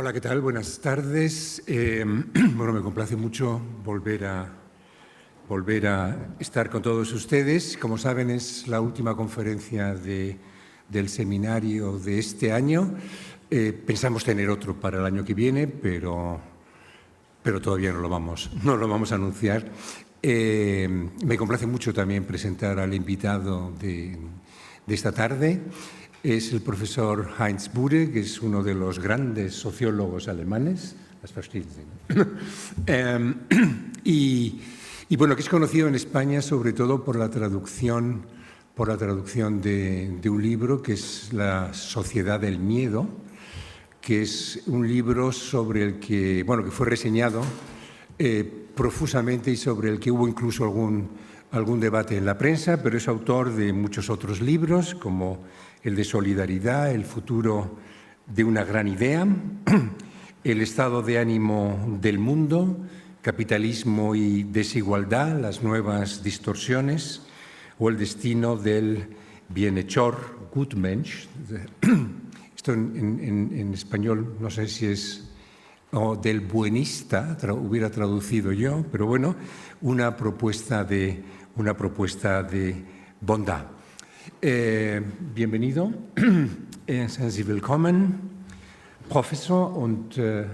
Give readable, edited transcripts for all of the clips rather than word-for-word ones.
Hola, ¿qué tal? Buenas tardes. Bueno, me complace mucho volver a estar con todos ustedes. Como saben, es la última conferencia del seminario de este año. Pensamos tener otro para el año que viene, pero todavía no lo vamos a anunciar. Me complace mucho también presentar al invitado de esta tarde. Es el profesor Heinz Bude, que es uno de los grandes sociólogos alemanes. Y bueno, que es conocido en España sobre todo por la traducción de un libro que es La Sociedad del Miedo, que es un libro sobre el que fue reseñado profusamente y sobre el que hubo incluso algún debate en la prensa, pero es autor de muchos otros libros, como el de Solidaridad, el futuro de una gran idea, el estado de ánimo del mundo, capitalismo y desigualdad, las nuevas distorsiones, o el destino del bienhechor, Gutmensch. Esto en español no sé si es o del buenista, hubiera traducido yo, pero bueno, una propuesta de bondad. Bienvenido, seien Sie willkommen, Professor, und wir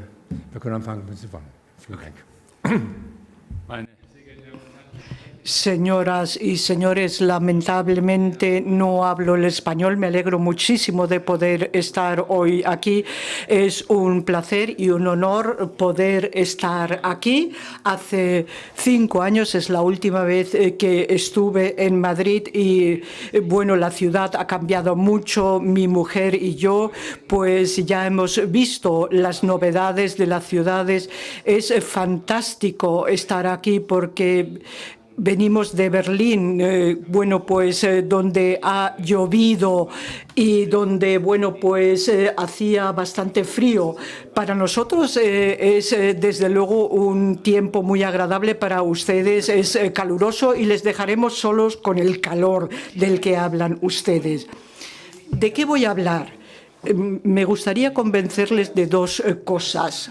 können anfangen, wenn Sie wollen. Vielen Dank. Señoras y señores, lamentablemente no hablo el español. Me alegro muchísimo de poder estar hoy aquí. Es un placer y un honor poder estar aquí. Hace 5 años es la última vez que estuve en Madrid y bueno, la ciudad ha cambiado mucho. Mi mujer y yo pues ya hemos visto las novedades de las ciudades. Es fantástico estar aquí porque venimos de Berlín, donde ha llovido y donde, hacía bastante frío. Para nosotros es, desde luego, un tiempo muy agradable. Para ustedes es caluroso y les dejaremos solos con el calor del que hablan ustedes. ¿De qué voy a hablar? Me gustaría convencerles de 2 cosas.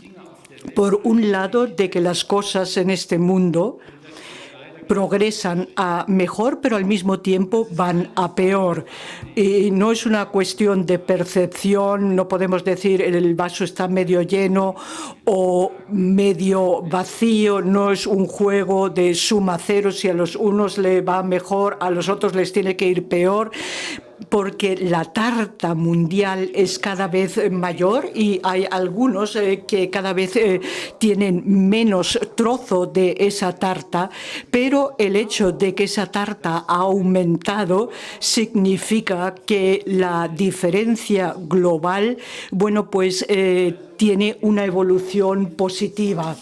Por un lado, de que las cosas en este mundo progresan a mejor, pero al mismo tiempo van a peor. Y no es una cuestión de percepción, no podemos decir el vaso está medio lleno o medio vacío, no es un juego de suma cero, si a los unos les va mejor, a los otros les tiene que ir peor, porque la tarta mundial es cada vez mayor y hay algunos que cada vez tienen menos trozo de esa tarta, pero el hecho de que esa tarta ha aumentado significa que la diferencia global, tiene una evolución positiva.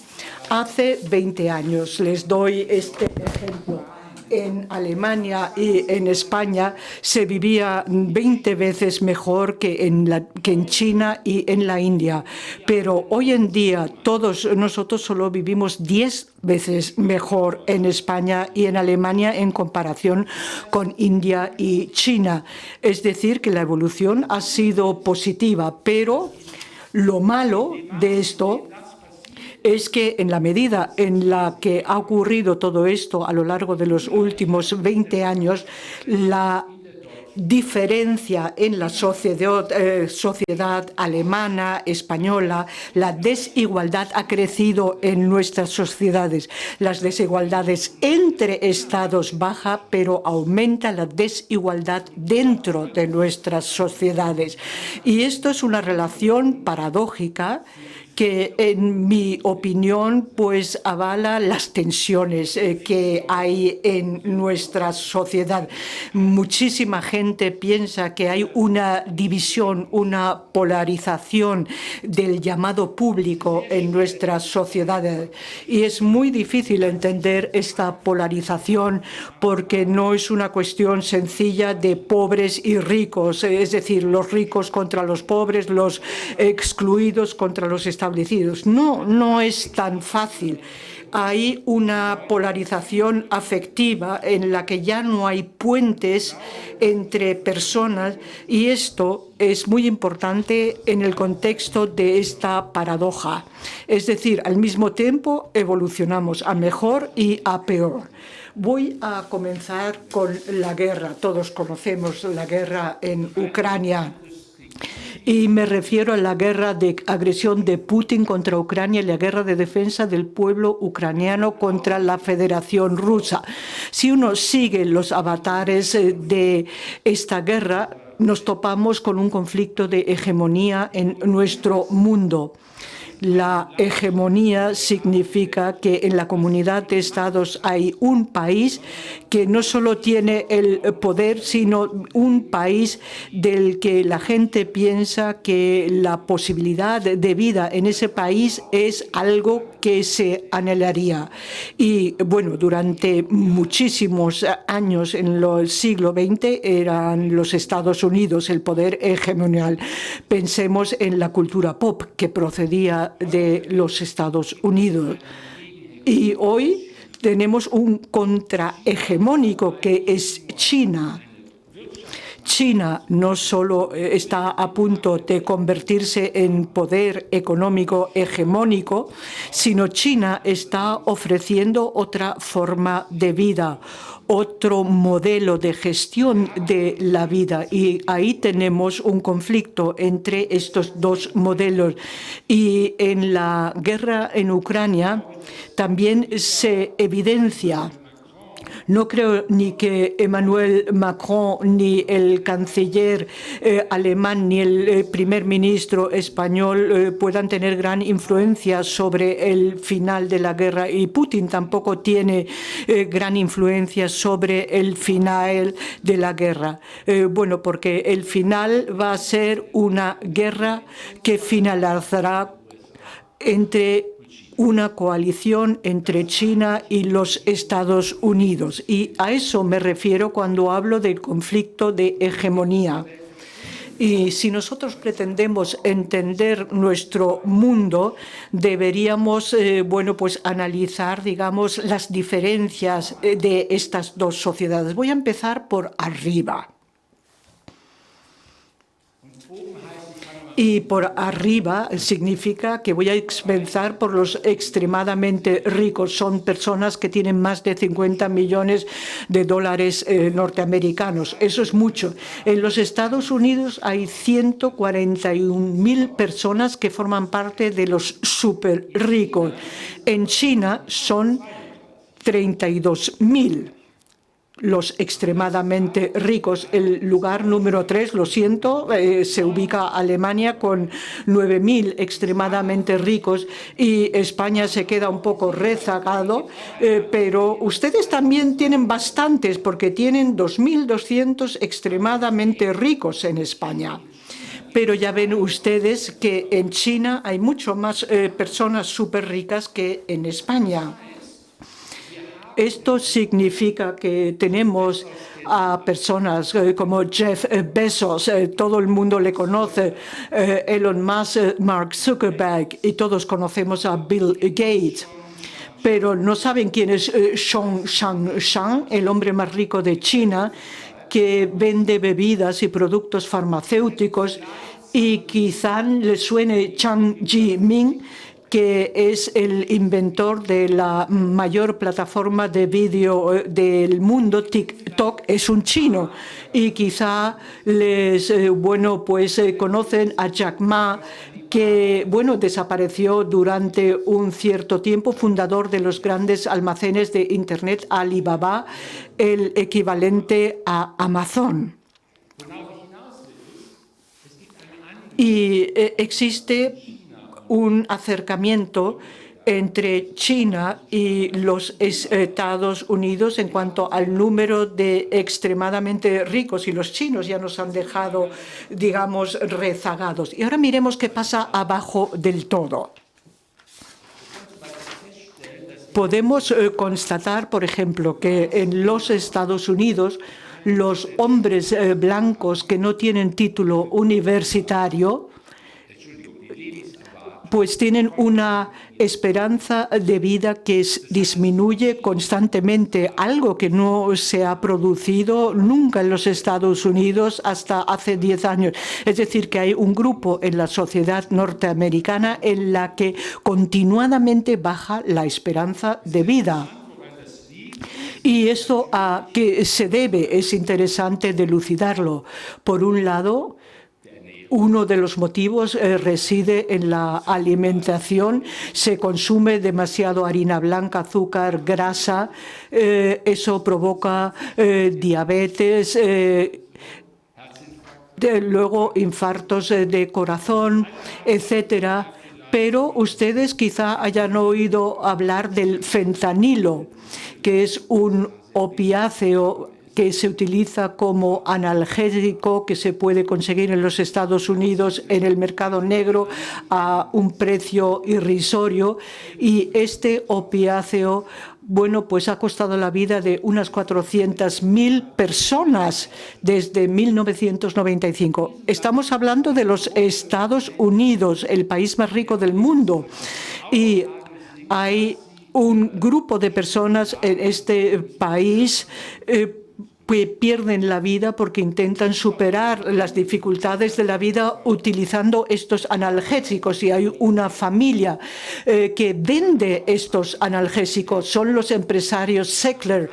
Hace 20 años, les doy este ejemplo. En Alemania y en España se vivía 20 veces mejor que en China y en la India. Pero hoy en día todos nosotros solo vivimos 10 veces mejor en España y en Alemania en comparación con India y China. Es decir, que la evolución ha sido positiva, pero lo malo de esto es que en la medida en la que ha ocurrido todo esto a lo largo de los últimos 20 años, la diferencia en la sociedad alemana, española, la desigualdad ha crecido en nuestras sociedades. Las desigualdades entre estados baja, pero aumenta la desigualdad dentro de nuestras sociedades. Y esto es una relación paradójica que, en mi opinión, avala las tensiones que hay en nuestra sociedad. Muchísima gente piensa que hay una división, una polarización del llamado público en nuestra sociedad. Y es muy difícil entender esta polarización porque no es una cuestión sencilla de pobres y ricos, es decir, los ricos contra los pobres, los excluidos contra los establecidos, establecidos. No, no es tan fácil. Hay una polarización afectiva en la que ya no hay puentes entre personas y esto es muy importante en el contexto de esta paradoja. Es decir, al mismo tiempo evolucionamos a mejor y a peor. Voy a comenzar con la guerra. Todos conocemos la guerra en Ucrania. Y me refiero a la guerra de agresión de Putin contra Ucrania y la guerra de defensa del pueblo ucraniano contra la Federación Rusa. Si uno sigue los avatares de esta guerra, nos topamos con un conflicto de hegemonía en nuestro mundo. La hegemonía significa que en la comunidad de estados hay un país que no solo tiene el poder, sino un país del que la gente piensa que la posibilidad de vida en ese país es algo que se anhelaría. Y bueno, durante muchísimos años en el siglo XX eran los Estados Unidos el poder hegemonial. Pensemos en la cultura pop que procedía de los Estados Unidos. Y hoy tenemos un contrahegemónico que es China. China no solo está a punto de convertirse en poder económico hegemónico, sino China está ofreciendo otra forma de vida, otro modelo de gestión de la vida. Y ahí tenemos un conflicto entre estos dos modelos. Y en la guerra en Ucrania también se evidencia. No creo ni que Emmanuel Macron, ni el canciller alemán, ni el primer ministro español puedan tener gran influencia sobre el final de la guerra, y Putin tampoco tiene gran influencia sobre el final de la guerra. Bueno, porque el final va a ser una guerra que finalizará entre una coalición entre China y los Estados Unidos. Y a eso me refiero cuando hablo del conflicto de hegemonía. Y si nosotros pretendemos entender nuestro mundo, deberíamos analizar, digamos, las diferencias de estas dos sociedades. Voy a empezar por arriba. Y por arriba significa que voy a empezar por los extremadamente ricos. Son personas que tienen más de 50 millones de dólares norteamericanos. Eso es mucho. En los Estados Unidos hay 141.000 personas que forman parte de los súper ricos. En China son 32.000. Los extremadamente ricos. El lugar número 3, lo siento, se ubica Alemania con 9.000 extremadamente ricos, y España se queda un poco rezagado, pero ustedes también tienen bastantes porque tienen 2.200 extremadamente ricos en España. Pero ya ven ustedes que en China hay mucho más personas súper ricas que en España. Esto significa que tenemos a personas como Jeff Bezos, todo el mundo le conoce, Elon Musk, Mark Zuckerberg, y todos conocemos a Bill Gates. Pero no saben quién es Zhong Shang, el hombre más rico de China, que vende bebidas y productos farmacéuticos, y quizá le suene Jiang Zemin, que es el inventor de la mayor plataforma de vídeo del mundo, TikTok, es un chino. Y quizá conocen a Jack Ma, que desapareció durante un cierto tiempo, fundador de los grandes almacenes de Internet Alibaba, el equivalente a Amazon. Y existe un acercamiento entre China y los Estados Unidos en cuanto al número de extremadamente ricos, y los chinos ya nos han dejado, digamos, rezagados. Y ahora miremos qué pasa abajo del todo. Podemos constatar, por ejemplo, que en los Estados Unidos los hombres blancos que no tienen título universitario pues tienen una esperanza de vida que disminuye constantemente, algo que no se ha producido nunca en los Estados Unidos hasta hace 10 años. Es decir, que hay un grupo en la sociedad norteamericana en la que continuadamente baja la esperanza de vida. ¿Y esto a qué se debe? Es interesante dilucidarlo. Por un lado, uno de los motivos reside en la alimentación. Se consume demasiado harina blanca, azúcar, grasa. Eso provoca diabetes, luego infartos de corazón, etcétera. Pero ustedes quizá hayan oído hablar del fentanilo, que es un opiáceo que se utiliza como analgésico, que se puede conseguir en los Estados Unidos en el mercado negro a un precio irrisorio. Y este opiáceo, bueno, pues ha costado la vida de unas 400.000 personas desde 1995. Estamos hablando de los Estados Unidos, el país más rico del mundo. Y hay un grupo de personas en este país que pierden la vida porque intentan superar las dificultades de la vida utilizando estos analgésicos. Y hay una familia que vende estos analgésicos, son los empresarios Sackler.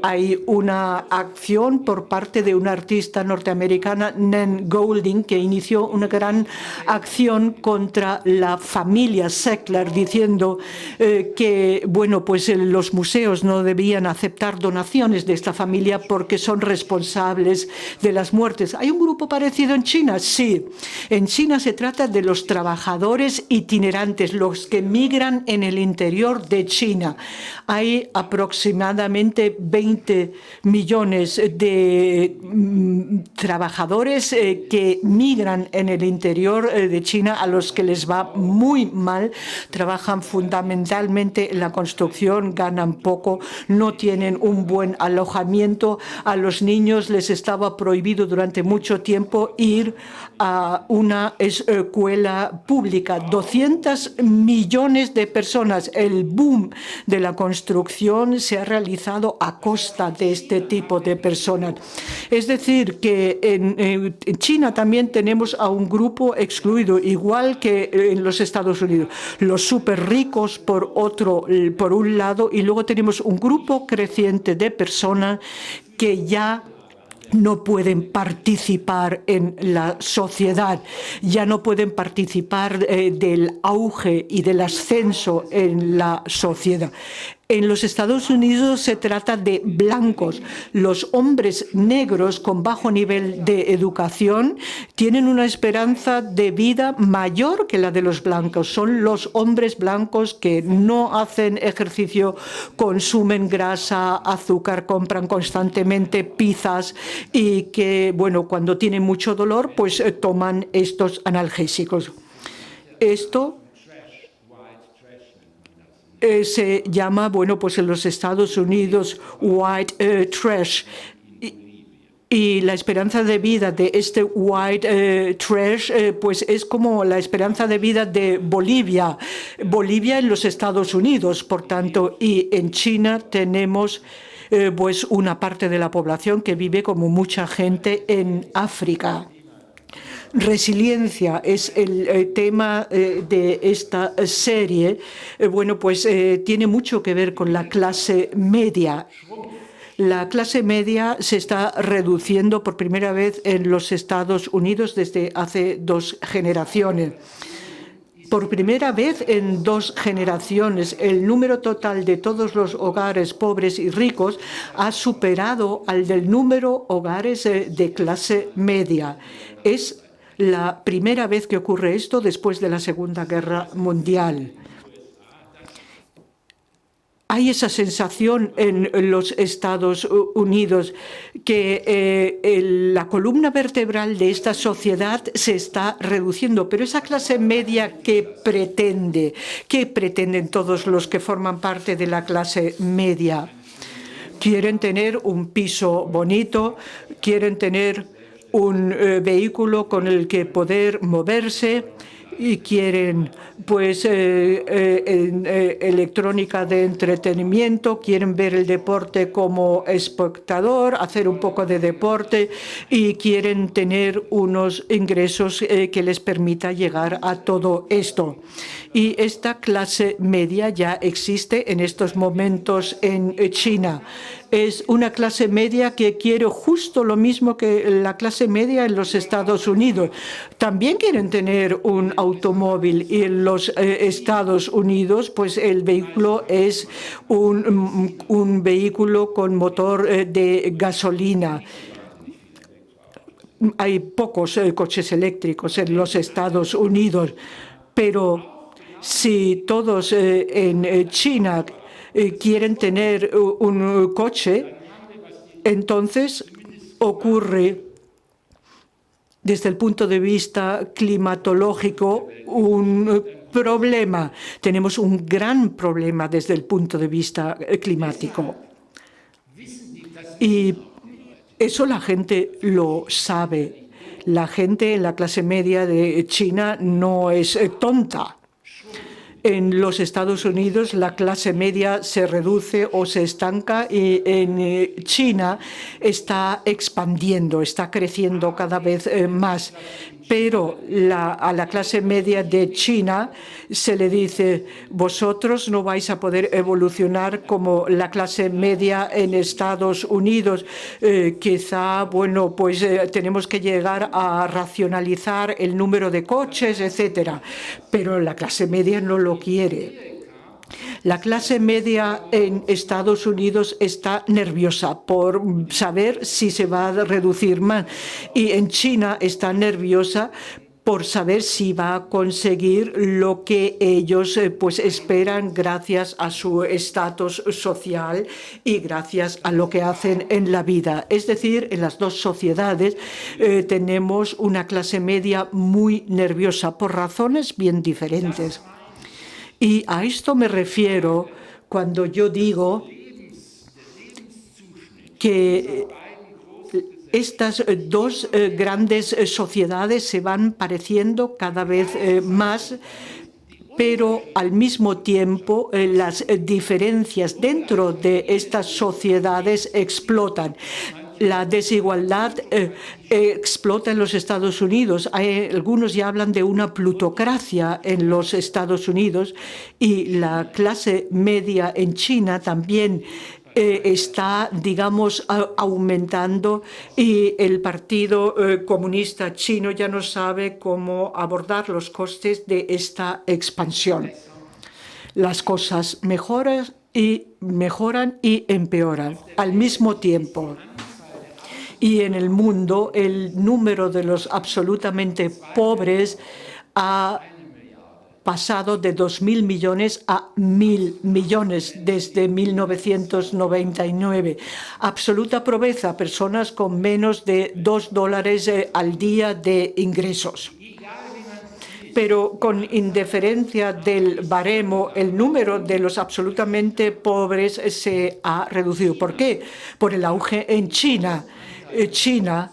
Hay una acción por parte de una artista norteamericana, Nan Goldin, que inició una gran acción contra la familia Sackler, diciendo que, bueno, pues los museos no debían aceptar donaciones de esta familia porque son responsables de las muertes. ¿Hay un grupo parecido en China? Sí. En China se trata de los trabajadores itinerantes, los que migran en el interior de China. Hay aproximadamente 20 millones de trabajadores que migran en el interior de China, a los que les va muy mal. Trabajan fundamentalmente en la construcción, ganan poco, no tienen un buen alojamiento. A los niños les estaba prohibido durante mucho tiempo ir a una escuela pública. 200 millones de personas. El boom de la construcción se ha realizado a costa de este tipo de personas. Es decir, que en China también tenemos a un grupo excluido, igual que en los Estados Unidos. Los súper ricos por un lado, y luego tenemos un grupo creciente de personas que ya no pueden participar en la sociedad, ya no pueden participar del auge y del ascenso en la sociedad. En los Estados Unidos se trata de blancos. Los hombres negros con bajo nivel de educación tienen una esperanza de vida mayor que la de los blancos. Son los hombres blancos que no hacen ejercicio, consumen grasa, azúcar, compran constantemente pizzas y que, bueno, cuando tienen mucho dolor, pues toman estos analgésicos. Esto se llama, bueno, pues en los Estados Unidos white trash. Y la esperanza de vida de este white trash pues es como la esperanza de vida de Bolivia. Bolivia en los Estados Unidos, por tanto, y en China tenemos pues una parte de la población que vive como mucha gente en África. Resiliencia es el tema de esta serie. Bueno, pues tiene mucho que ver con la clase media. La clase media se está reduciendo por primera vez en los Estados Unidos desde hace 2 generaciones. Por primera vez en 2 generaciones, el número total de todos los hogares pobres y ricos ha superado al del número de hogares de clase media. Es la primera vez que ocurre esto después de la Segunda Guerra Mundial. Hay esa sensación en los Estados Unidos que la columna vertebral de esta sociedad se está reduciendo, pero esa clase media ¿qué pretende? ¿Qué pretenden todos los que forman parte de la clase media? Quieren tener un piso bonito, quieren tener un vehículo con el que poder moverse y quieren pues electrónica de entretenimiento, quieren ver el deporte como espectador, hacer un poco de deporte y quieren tener unos ingresos que les permita llegar a todo esto. Y esta clase media ya existe en estos momentos en China. Es una clase media que quiere justo lo mismo que la clase media en los Estados Unidos. También quieren tener un automóvil y en los Estados Unidos pues el vehículo es un vehículo con motor de gasolina. Hay pocos coches eléctricos en los Estados Unidos, pero si todos en China quieren tener un coche, entonces ocurre desde el punto de vista climatológico un problema. Tenemos un gran problema desde el punto de vista climático. Y eso la gente lo sabe. La gente en la clase media de China no es tonta. En los Estados Unidos la clase media se reduce o se estanca y en China está expandiendo, está creciendo cada vez más. Pero a la clase media de China se le dice, vosotros no vais a poder evolucionar como la clase media en Estados Unidos. Quizá, bueno, pues tenemos que llegar a racionalizar el número de coches, etcétera. Pero la clase media no lo quiere. La clase media en Estados Unidos está nerviosa por saber si se va a reducir más y en China está nerviosa por saber si va a conseguir lo que ellos pues esperan gracias a su estatus social y gracias a lo que hacen en la vida. Es decir, en las dos sociedades tenemos una clase media muy nerviosa por razones bien diferentes. Y a esto me refiero cuando yo digo que estas dos grandes sociedades se van pareciendo cada vez más, pero al mismo tiempo las diferencias dentro de estas sociedades explotan. La desigualdad explota en los Estados Unidos. Algunos ya hablan de una plutocracia en los Estados Unidos y la clase media en China también está, digamos, aumentando y el Partido Comunista Chino ya no sabe cómo abordar los costes de esta expansión. Las cosas mejoran y empeoran al mismo tiempo. Y en el mundo el número de los absolutamente pobres ha pasado de 2.000 millones a 1.000 millones desde 1999. Absoluta pobreza, personas con menos de $2 al día de ingresos. Pero con independencia del baremo, el número de los absolutamente pobres se ha reducido. ¿Por qué? Por el auge en China. China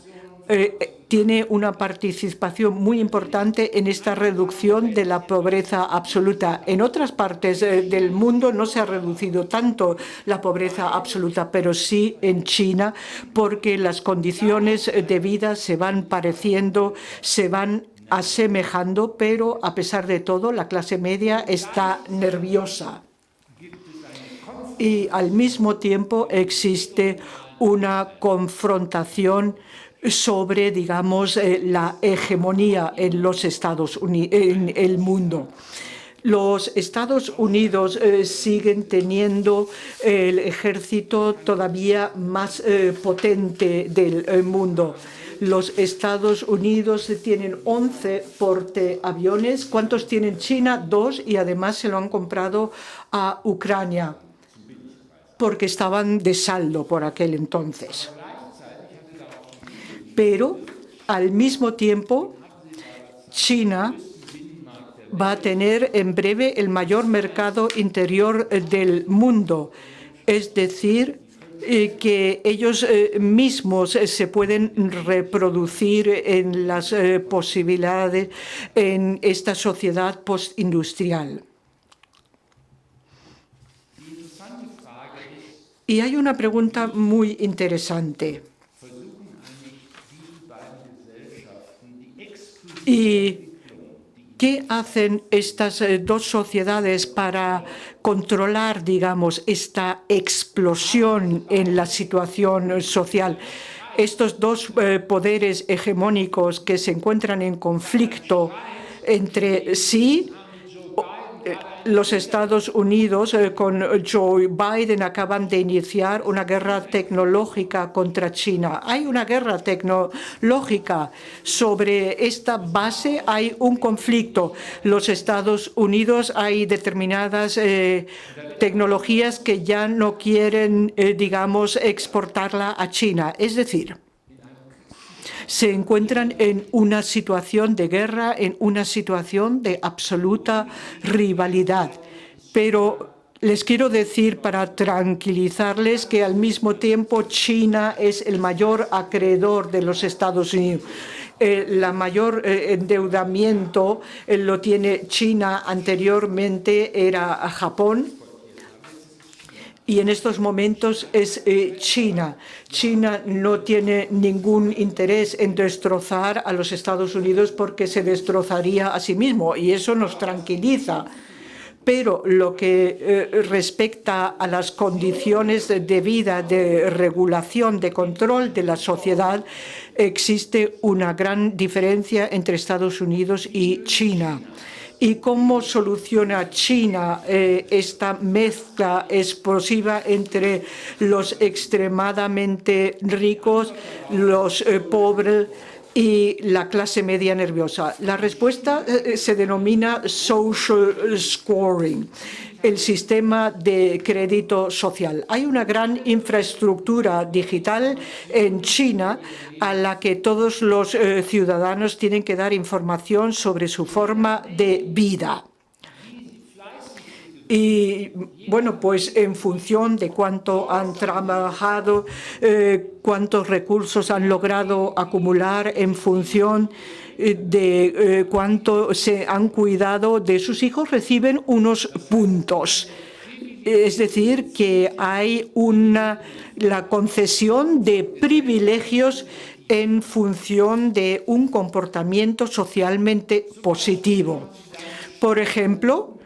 tiene una participación muy importante en esta reducción de la pobreza absoluta. En otras partes del mundo no se ha reducido tanto la pobreza absoluta, pero sí en China, porque las condiciones de vida se van pareciendo, se van asemejando, pero a pesar de todo la clase media está nerviosa. Y al mismo tiempo existe una confrontación sobre, digamos, la hegemonía en los Estados Unidos, en el mundo. Los Estados Unidos siguen teniendo el ejército todavía más potente del mundo. Los Estados Unidos tienen 11 portaaviones. ¿Cuántos tienen China? 2, y además se lo han comprado a Ucrania porque estaban de saldo por aquel entonces. Pero al mismo tiempo China va a tener en breve el mayor mercado interior del mundo, es decir, que ellos mismos se pueden reproducir en las posibilidades en esta sociedad postindustrial. Y hay una pregunta muy interesante. ¿Y qué hacen estas dos sociedades para controlar, digamos, esta explosión en la situación social? Estos dos poderes hegemónicos que se encuentran en conflicto entre sí. Los Estados Unidos con Joe Biden acaban de iniciar una guerra tecnológica contra China. Hay una guerra tecnológica. Sobre esta base hay un conflicto. Los Estados Unidos hay determinadas tecnologías que ya no quieren, digamos, exportarla a China. Es decir, se encuentran en una situación de guerra, en una situación de absoluta rivalidad. Pero les quiero decir, para tranquilizarles, que al mismo tiempo China es el mayor acreedor de los Estados Unidos. El mayor endeudamiento lo tiene China, anteriormente era Japón. Y en estos momentos es China. China no tiene ningún interés en destrozar a los Estados Unidos porque se destrozaría a sí mismo, y eso nos tranquiliza. Pero lo que respecta a las condiciones de vida, de regulación, de control de la sociedad, existe una gran diferencia entre Estados Unidos y China. ¿Y cómo soluciona China esta mezcla explosiva entre los extremadamente ricos, los pobres y la clase media nerviosa? La respuesta se denomina social scoring, el sistema de crédito social. Hay una gran infraestructura digital en China a la que todos los ciudadanos tienen que dar información sobre su forma de vida. Y bueno, pues en función de cuánto han trabajado, cuántos recursos han logrado acumular, en función de cuánto se han cuidado de sus hijos, reciben unos puntos. Es decir, que hay la concesión de privilegios en función de un comportamiento socialmente positivo. Por ejemplo,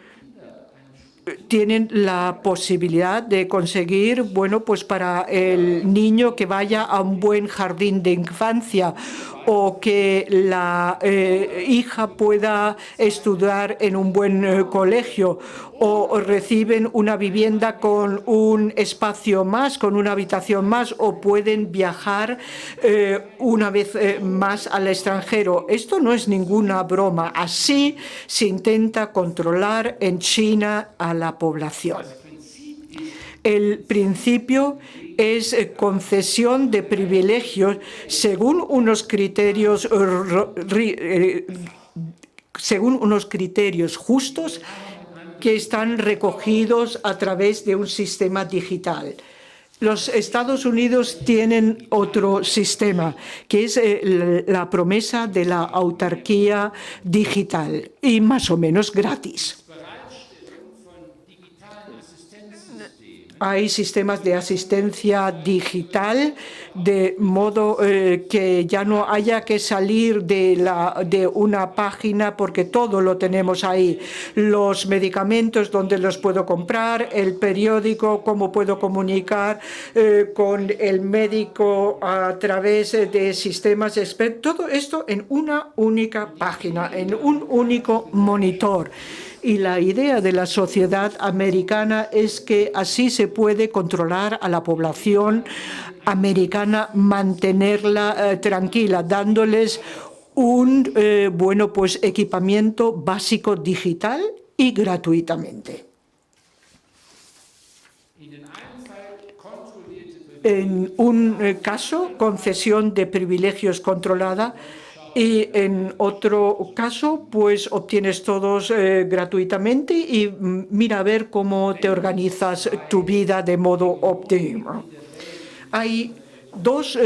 tienen la posibilidad de conseguir, bueno, pues para el niño que vaya a un buen jardín de infancia, o que la hija pueda estudiar en un buen colegio, o reciben una vivienda con un espacio más, con una habitación más, o pueden viajar una vez más al extranjero. Esto no es ninguna broma. Así se intenta controlar en China a la población. El principio es concesión de privilegios según unos criterios justos que están recogidos a través de un sistema digital. Los Estados Unidos tienen otro sistema, que es la promesa de la autarquía digital, y más o menos gratis. Hay sistemas de asistencia digital, de modo que ya no haya que salir de una página, porque todo lo tenemos ahí. Los medicamentos, dónde los puedo comprar, el periódico, cómo puedo comunicar con el médico a través de sistemas expertos. Todo esto en una única página, en un único monitor. Y la idea de la sociedad americana es que así se puede controlar a la población americana, mantenerla tranquila, dándoles un pues equipamiento básico digital y gratuitamente. En un caso, concesión de privilegios controlada, y en otro caso, pues obtienes todos gratuitamente, y mira a ver cómo te organizas tu vida de modo óptimo. Hay dos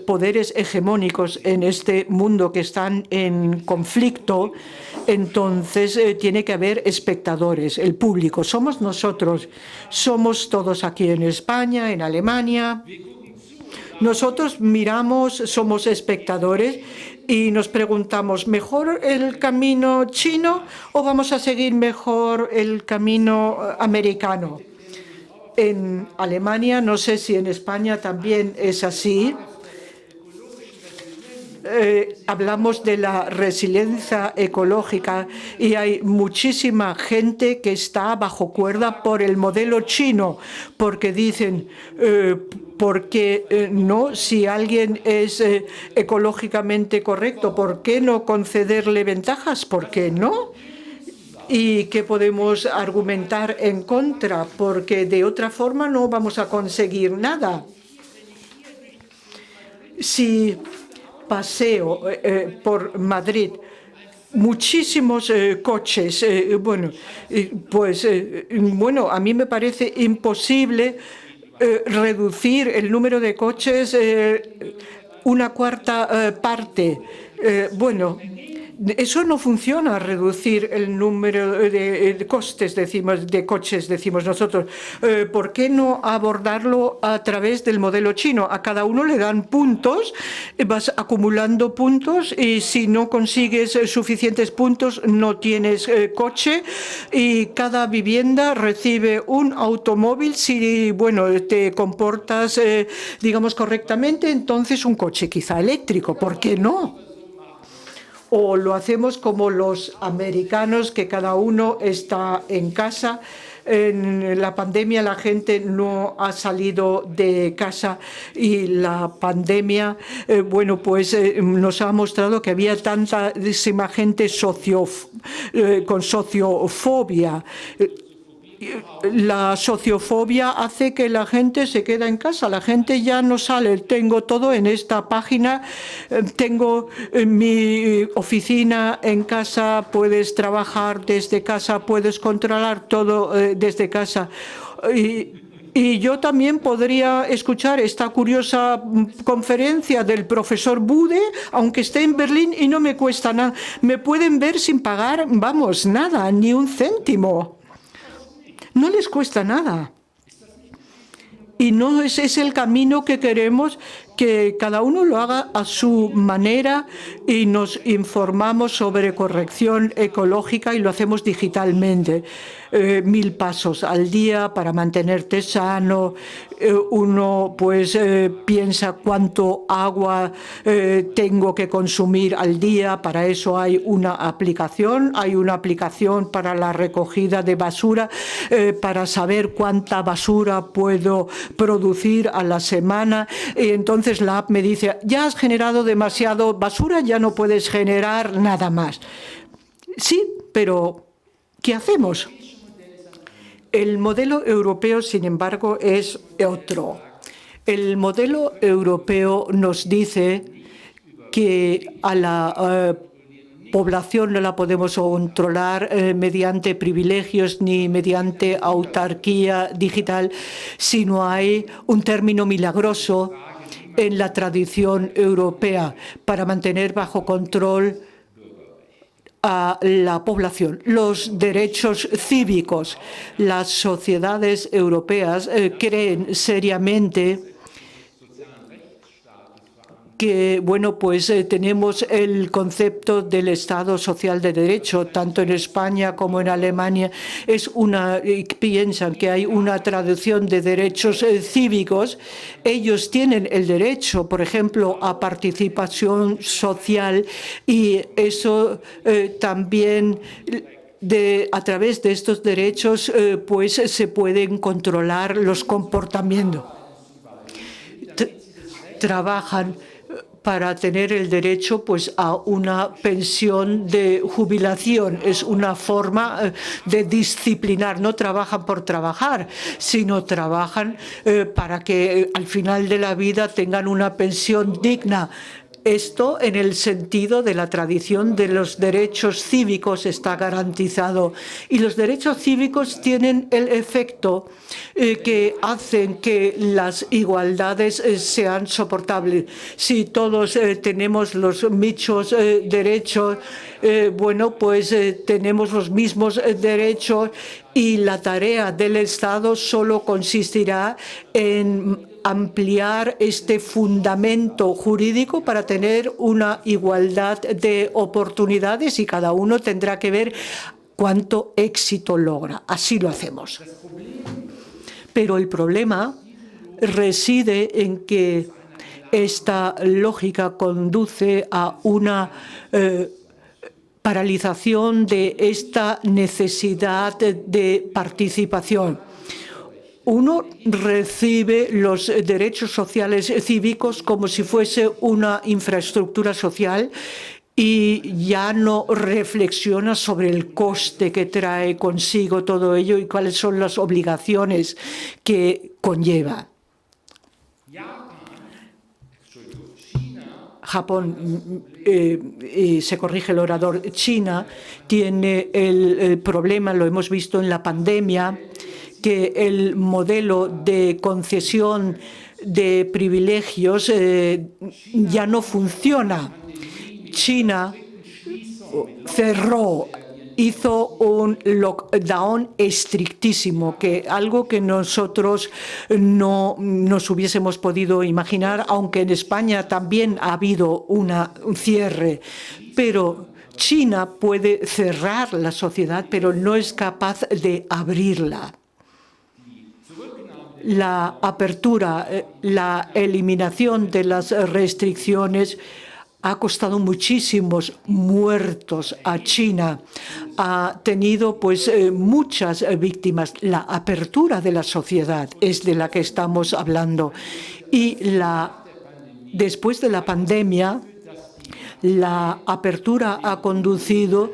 poderes hegemónicos en este mundo que están en conflicto, entonces tiene que haber espectadores, el público. Somos nosotros, somos todos aquí en España, en Alemania. Nosotros miramos, somos espectadores y nos preguntamos, ¿mejor el camino chino o vamos a seguir mejor el camino americano? En Alemania, no sé si en España también es así, hablamos de la resiliencia ecológica y hay muchísima gente que está bajo cuerda por el modelo chino, porque dicen, ¿por qué no? Si alguien es ecológicamente correcto, ¿por qué no concederle ventajas? ¿Por qué no? ¿Y qué podemos argumentar en contra? Porque de otra forma no vamos a conseguir nada. Si paseo por Madrid, muchísimos coches, bueno, a mí me parece imposible reducir el número de coches una cuarta parte. Eso no funciona, reducir el número de costes, de coches, decimos nosotros. ¿Por qué no abordarlo a través del modelo chino? A cada uno le dan puntos, vas acumulando puntos y si no consigues suficientes puntos no tienes coche y cada vivienda recibe un automóvil. Si, te comportas, digamos, correctamente, entonces un coche quizá eléctrico. ¿Por qué no? O lo hacemos como los americanos, que cada uno está en casa. En la pandemia la gente no ha salido de casa y la pandemia, nos ha mostrado que había tantísima gente con sociofobia. La sociofobia hace que la gente se quede en casa, la gente ya no sale. Tengo todo en esta página, tengo mi oficina en casa, puedes trabajar desde casa, puedes controlar todo desde casa. Y yo también podría escuchar esta curiosa conferencia del profesor Bude, aunque esté en Berlín y no me cuesta nada. Me pueden ver sin pagar, nada, ni un céntimo. No les cuesta nada. Y no ese es el camino que queremos, que cada uno lo haga a su manera y nos informamos sobre corrección ecológica y lo hacemos digitalmente. 1000 pasos al día para mantenerte sano. Uno piensa cuánto agua tengo que consumir al día. Para eso hay una aplicación para la recogida de basura, para saber cuánta basura puedo producir a la semana. Y entonces la app me dice, ya has generado demasiado basura, ya no puedes generar nada más. Sí, pero ¿qué hacemos? El modelo europeo, sin embargo, es otro. El modelo europeo nos dice que a la población no la podemos controlar mediante privilegios ni mediante autarquía digital, sino hay un término milagroso en la tradición europea para mantener bajo control a la población, los derechos cívicos. Las sociedades europeas creen seriamente que tenemos el concepto del Estado social de derecho, tanto en España como en Alemania. Piensan que hay una tradición de derechos cívicos. Ellos tienen el derecho, por ejemplo, a participación social y eso también a través de estos derechos se pueden controlar los comportamientos. Trabajan para tener el derecho a una pensión de jubilación. Es una forma de disciplinar. No trabajan por trabajar, sino trabajan para que al final de la vida tengan una pensión digna. Esto en el sentido de la tradición de los derechos cívicos está garantizado. Y los derechos cívicos tienen el efecto que hacen que las igualdades sean soportables. Si todos tenemos los mismos derechos, bueno, pues tenemos los mismos derechos y la tarea del Estado solo consistirá en ampliar este fundamento jurídico para tener una igualdad de oportunidades y cada uno tendrá que ver cuánto éxito logra. Así lo hacemos. Pero el problema reside en que esta lógica conduce a una paralización de esta necesidad de participación. Uno recibe los derechos sociales cívicos como si fuese una infraestructura social y ya no reflexiona sobre el coste que trae consigo todo ello y cuáles son las obligaciones que conlleva. Japón, se corrige el orador, China tiene el problema, lo hemos visto en la pandemia, que el modelo de concesión de privilegios ya no funciona. China cerró, hizo un lockdown estrictísimo, algo que nosotros no nos hubiésemos podido imaginar, aunque en España también ha habido un cierre. Pero China puede cerrar la sociedad, pero no es capaz de abrirla. La apertura, la eliminación de las restricciones ha costado muchísimos muertos a China. Ha tenido muchas víctimas. La apertura de la sociedad es de la que estamos hablando. Y después de la pandemia, la apertura ha conducido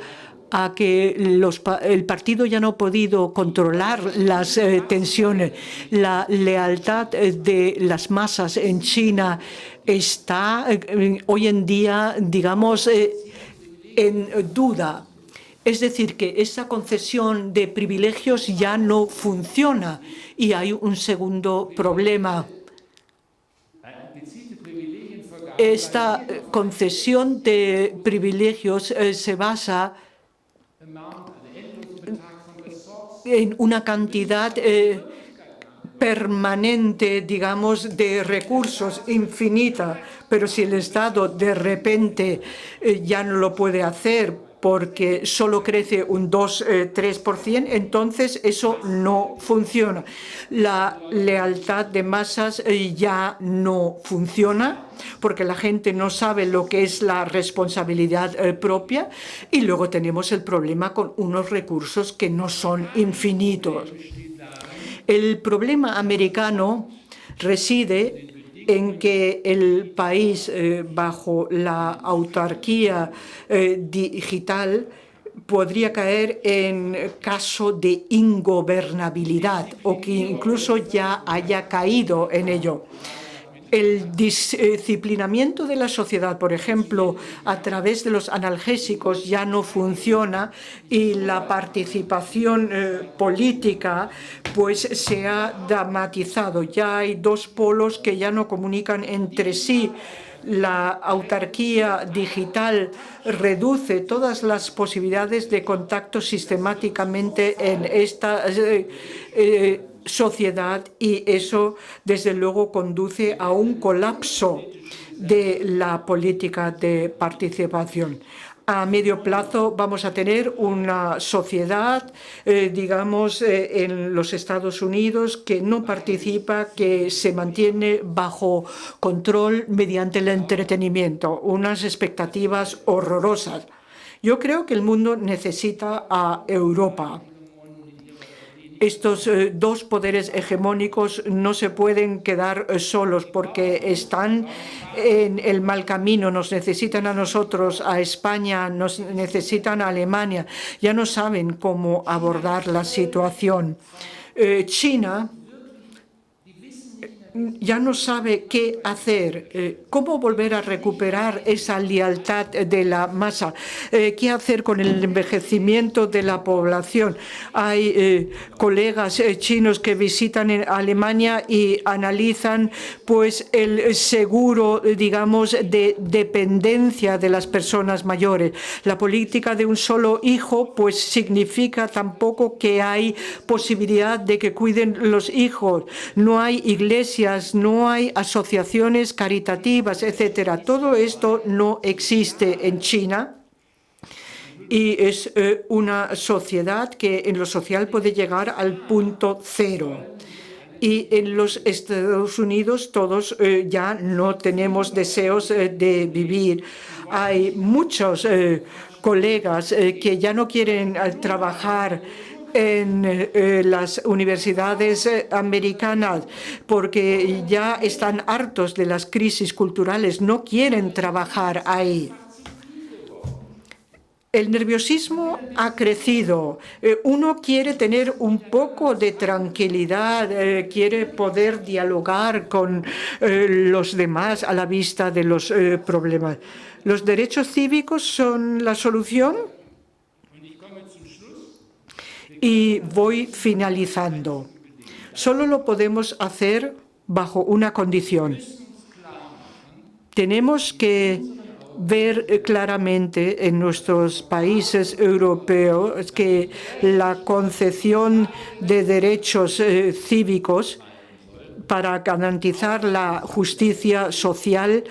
a que el partido ya no ha podido controlar las tensiones. La lealtad de las masas en China está hoy en día, digamos, en duda. Es decir, que esa concesión de privilegios ya no funciona. Y hay un segundo problema. Esta concesión de privilegios se basa en una cantidad permanente, digamos, de recursos infinita, pero si el Estado de repente ya no lo puede hacer porque solo crece un 2-3%, entonces eso no funciona. La lealtad de masas ya no funciona porque la gente no sabe lo que es la responsabilidad propia y luego tenemos el problema con unos recursos que no son infinitos. El problema americano reside en que el país bajo la autarquía digital podría caer en caso de ingobernabilidad o que incluso ya haya caído en ello. El disciplinamiento de la sociedad, por ejemplo, a través de los analgésicos ya no funciona y la participación política se ha dramatizado. Ya hay dos polos que ya no comunican entre sí. La autarquía digital reduce todas las posibilidades de contacto sistemáticamente en esta sociedad y eso, desde luego, conduce a un colapso de la política de participación. A medio plazo vamos a tener una sociedad, digamos, en los Estados Unidos que no participa, que se mantiene bajo control mediante el entretenimiento, unas expectativas horrorosas. Yo creo que el mundo necesita a Europa. Estos dos poderes hegemónicos no se pueden quedar solos porque están en el mal camino. Nos necesitan a nosotros, a España, nos necesitan a Alemania. Ya no saben cómo abordar la situación. China ya no sabe qué hacer, cómo volver a recuperar esa lealtad de la masa, qué hacer con el envejecimiento de la población. Hay colegas chinos que visitan en Alemania y analizan pues el seguro, digamos, de dependencia de las personas mayores. La política de un solo hijo pues significa tampoco que hay posibilidad de que cuiden los hijos. No hay iglesias, no hay asociaciones caritativas, etcétera. Todo esto no existe en China. Y es una sociedad que en lo social puede llegar al punto cero. Y en los Estados Unidos todos ya no tenemos deseos de vivir. Hay muchos colegas que ya no quieren trabajar en las universidades americanas porque ya están hartos de las crisis culturales, no quieren trabajar ahí. El nerviosismo ha crecido. Uno quiere tener un poco de tranquilidad, quiere poder dialogar con los demás a la vista de los problemas. ¿Los derechos cívicos son la solución? Y voy finalizando. Solo lo podemos hacer bajo una condición. Tenemos que ver claramente en nuestros países europeos que la concepción de derechos cívicos para garantizar la justicia social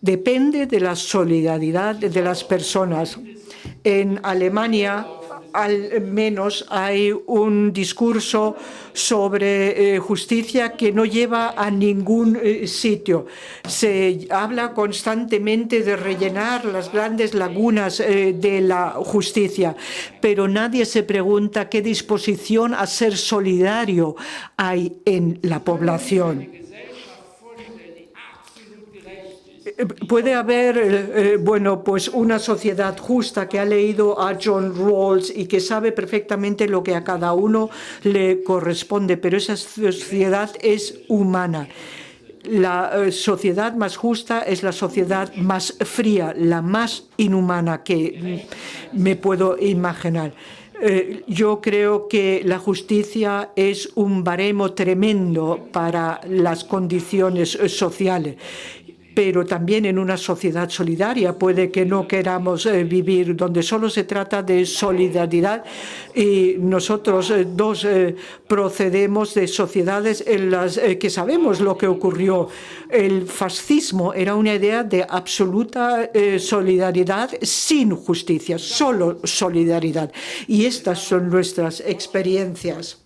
depende de la solidaridad de las personas. En Alemania, al menos, hay un discurso sobre justicia que no lleva a ningún sitio. Se habla constantemente de rellenar las grandes lagunas de la justicia, pero nadie se pregunta qué disposición a ser solidario hay en la población. Puede haber, pues una sociedad justa que ha leído a John Rawls y que sabe perfectamente lo que a cada uno le corresponde, pero esa sociedad es humana. La sociedad más justa es la sociedad más fría, la más inhumana que me puedo imaginar. Yo creo que la justicia es un baremo tremendo para las condiciones sociales. Pero también en una sociedad solidaria puede que no queramos vivir, donde solo se trata de solidaridad. Y nosotros dos procedemos de sociedades en las que sabemos lo que ocurrió. El fascismo era una idea de absoluta solidaridad sin justicia, solo solidaridad. Y estas son nuestras experiencias.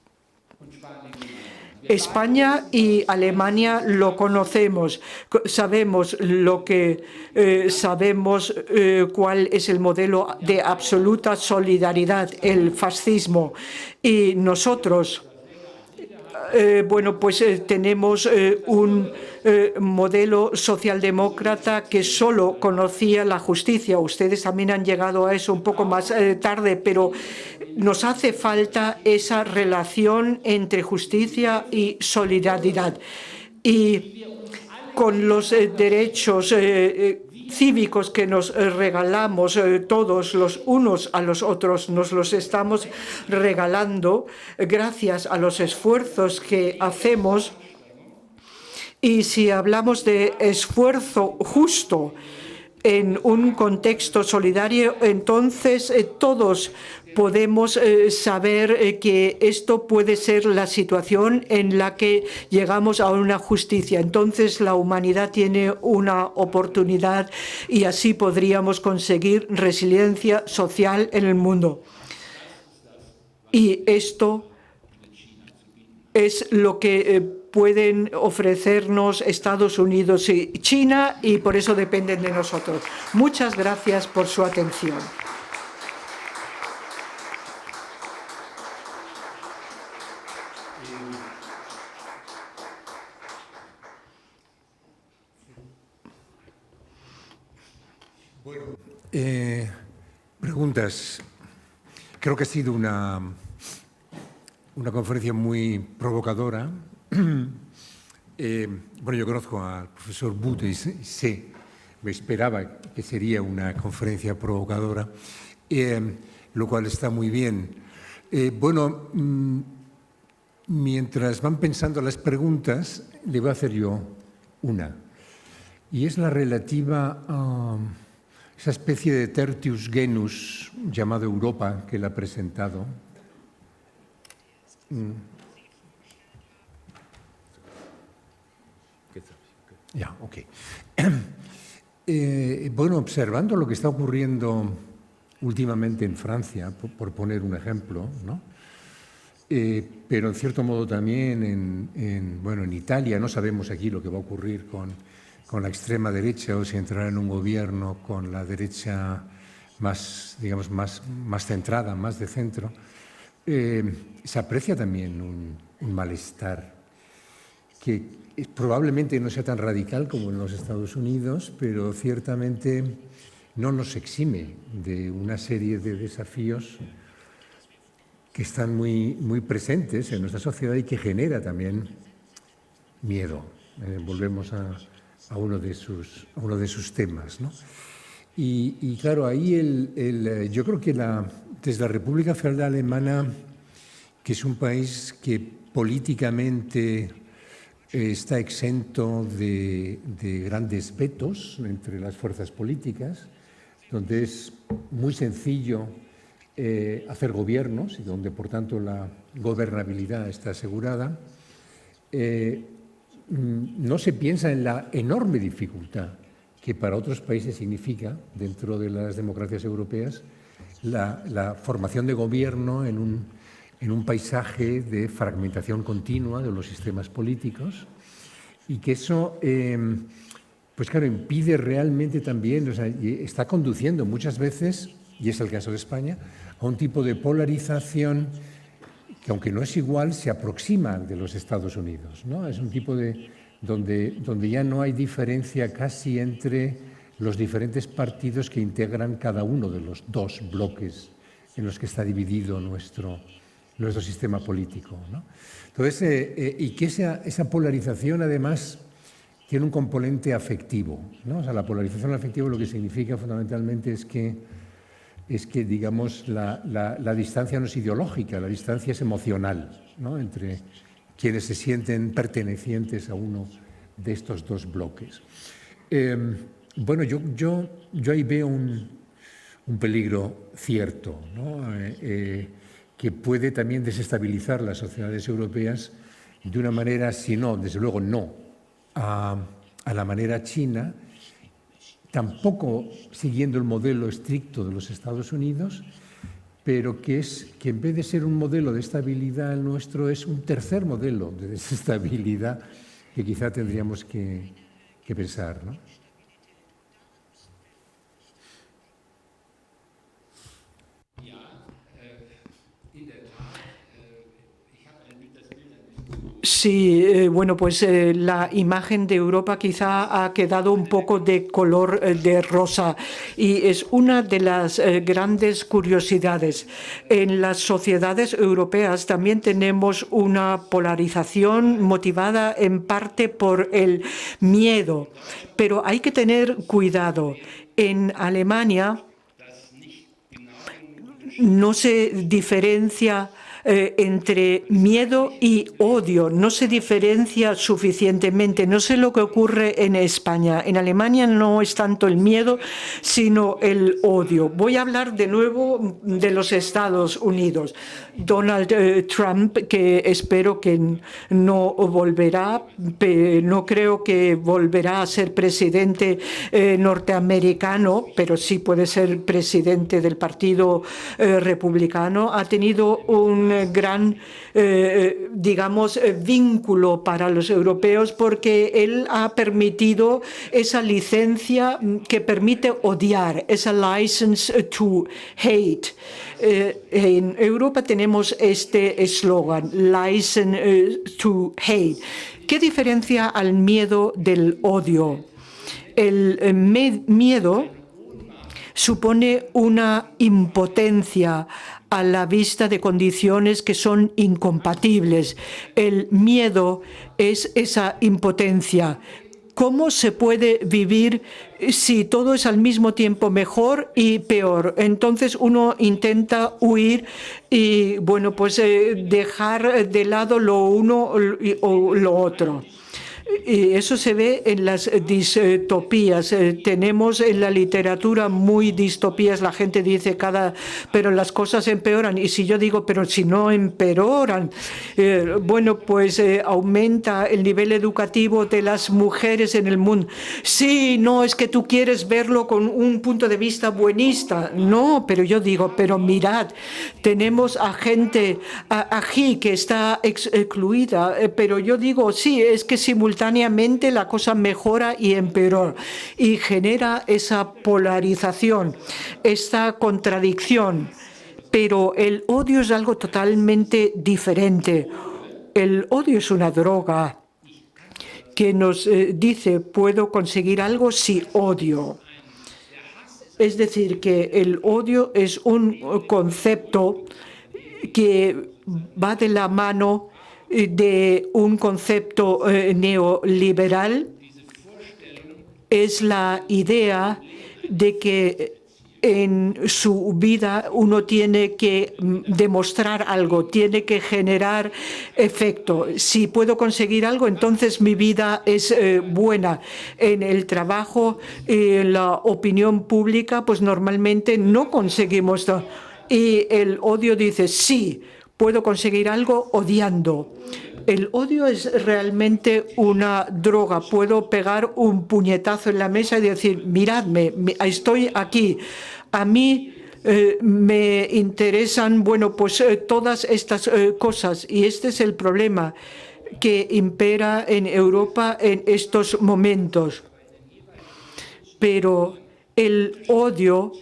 España y Alemania lo conocemos, sabemos cuál es el modelo de absoluta solidaridad, el fascismo, y nosotros tenemos un modelo socialdemócrata que solo conocía la justicia. Ustedes también han llegado a eso un poco más tarde, pero nos hace falta esa relación entre justicia y solidaridad. Y con los derechos cívicos que nos regalamos todos los unos a los otros, nos los estamos regalando gracias a los esfuerzos que hacemos. Y si hablamos de esfuerzo justo en un contexto solidario, entonces todos podemos saber que esto puede ser la situación en la que llegamos a una justicia. Entonces la humanidad tiene una oportunidad y así podríamos conseguir resiliencia social en el mundo. Y esto es lo que pueden ofrecernos Estados Unidos y China, y por eso dependen de nosotros. Muchas gracias por su atención. Preguntas. Creo que ha sido una conferencia muy provocadora. Bueno, yo conozco al profesor Bute y sé, me esperaba que sería una conferencia provocadora, lo cual está muy bien. Bueno, mientras van pensando las preguntas, le voy a hacer yo una, y es la relativa a esa especie de tertius genus llamado Europa que él ha presentado. Ya, ok. Bueno, observando lo que está ocurriendo últimamente en Francia, por poner un ejemplo, ¿no? Pero en cierto modo también en Italia, no sabemos aquí lo que va a ocurrir con la extrema derecha o si entrará en un gobierno con la derecha más, digamos, más centrada, más de centro. Se aprecia también un malestar que probablemente no sea tan radical como en los Estados Unidos, pero ciertamente no nos exime de una serie de desafíos que están muy, muy presentes en nuestra sociedad y que genera también miedo. Volvemos a uno de sus temas, ¿no? Y claro, ahí yo creo que desde la República Federal Alemana, que es un país que políticamente está exento de grandes vetos entre las fuerzas políticas, donde es muy sencillo hacer gobiernos y donde, por tanto, la gobernabilidad está asegurada, no se piensa en la enorme dificultad que para otros países significa, dentro de las democracias europeas, la formación de gobierno en un paisaje de fragmentación continua de los sistemas políticos, y que eso, pues claro, impide realmente también, o sea, está conduciendo muchas veces, y es el caso de España, a un tipo de polarización que, aunque no es igual, se aproxima de los Estados Unidos, ¿no? Es un tipo donde ya no hay diferencia casi entre los diferentes partidos que integran cada uno de los dos bloques en los que está dividido nuestro sistema político, ¿no? Entonces, y que esa polarización además tiene un componente afectivo, ¿no? O sea, la polarización afectiva lo que significa fundamentalmente es que digamos, la distancia no es ideológica, la distancia es emocional, ¿no? Entre quienes se sienten pertenecientes a uno de estos dos bloques. Bueno, yo ahí veo un peligro cierto, ¿no? Que puede también desestabilizar las sociedades europeas de una manera, si no, desde luego no, a la manera china, tampoco siguiendo el modelo estricto de los Estados Unidos, pero que en vez de ser un modelo de estabilidad el nuestro, es un tercer modelo de desestabilidad que quizá tendríamos que pensar, ¿no? Sí, bueno, pues la imagen de Europa quizá ha quedado un poco de color de rosa y es una de las grandes curiosidades. En las sociedades europeas también tenemos una polarización motivada en parte por el miedo, pero hay que tener cuidado. En Alemania no se diferencia entre miedo y odio, no se diferencia suficientemente. No sé lo que ocurre en España. En Alemania no es tanto el miedo, sino el odio. Voy a hablar de nuevo de los Estados Unidos. Donald Trump, que espero que no volverá, no creo que volverá a ser presidente norteamericano, pero sí puede ser presidente del Partido Republicano, ha tenido un gran, digamos, vínculo para los europeos porque él ha permitido esa licencia que permite odiar, esa license to hate. En Europa tenemos este eslogan, license to hate. ¿Qué diferencia al miedo del odio? El miedo supone una impotencia a la vista de condiciones que son incompatibles. El miedo es esa impotencia. ¿Cómo se puede vivir si todo es al mismo tiempo mejor y peor? Entonces uno intenta huir y, bueno, pues dejar de lado lo uno o lo otro. Y eso se ve en las distopías. Tenemos en la literatura muy distopías. La gente dice pero las cosas empeoran. Y si yo digo, pero si no empeoran, bueno, pues aumenta el nivel educativo de las mujeres en el mundo. Sí, no, es que tú quieres verlo con un punto de vista buenista. No, pero yo digo, pero mirad, tenemos a gente aquí que está excluida, pero yo digo, sí, es que simultáneamente la cosa mejora y empeora y genera esa polarización, esta contradicción. Pero el odio es algo totalmente diferente. El odio es una droga que nos dice, puedo conseguir algo si odio. Es decir, que el odio es un concepto que va de la mano de un concepto neoliberal. Es la idea de que en su vida uno tiene que demostrar algo, tiene que generar efecto. Si puedo conseguir algo, entonces mi vida es buena. En el trabajo, en la opinión pública, pues normalmente no conseguimos. Y el odio dice, sí, puedo conseguir algo odiando. El odio es realmente una droga. Puedo pegar un puñetazo en la mesa y decir, miradme, estoy aquí. A mí me interesan, bueno, pues todas estas cosas. Y este es el problema que impera en Europa en estos momentos. Pero el odio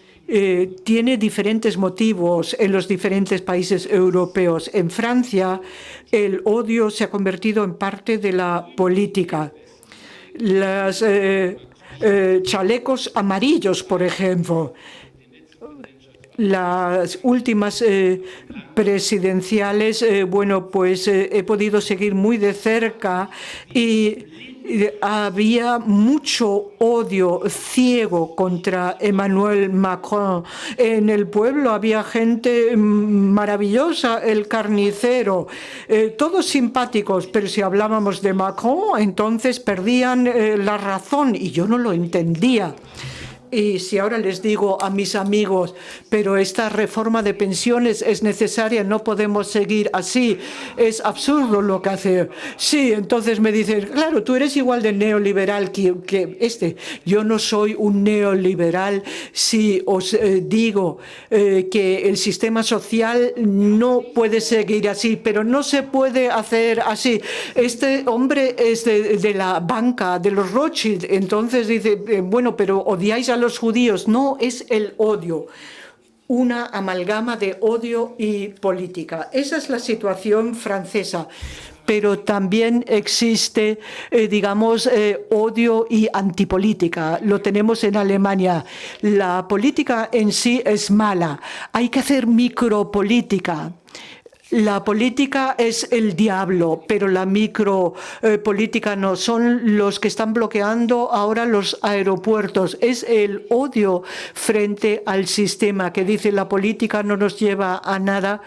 tiene diferentes motivos en los diferentes países europeos. En Francia, el odio se ha convertido en parte de la política. Los chalecos amarillos, por ejemplo. Las últimas presidenciales, bueno, pues he podido seguir muy de cerca y había mucho odio ciego contra Emmanuel Macron. En el pueblo había gente maravillosa, el carnicero, todos simpáticos, pero si hablábamos de Macron, entonces perdían la razón y yo no lo entendía. Y si ahora les digo a mis amigos, pero esta reforma de pensiones es necesaria, no podemos seguir así, es absurdo lo que hace. Sí, entonces me dicen, claro, tú eres igual de neoliberal que este. Yo no soy un neoliberal si os digo que el sistema social no puede seguir así, pero no se puede hacer así. Este hombre es de la banca, de los Rothschild, entonces dice, bueno, pero odiáis a los judíos. No, es el odio, una amalgama de odio y política. Esa es la situación francesa, pero también existe, digamos, odio y antipolítica. Lo tenemos en Alemania. La política en sí es mala. Hay que hacer micropolítica. La política es el diablo, pero la micropolítica no. Son los que están bloqueando ahora los aeropuertos. Es el odio frente al sistema que dice la política no nos lleva a nada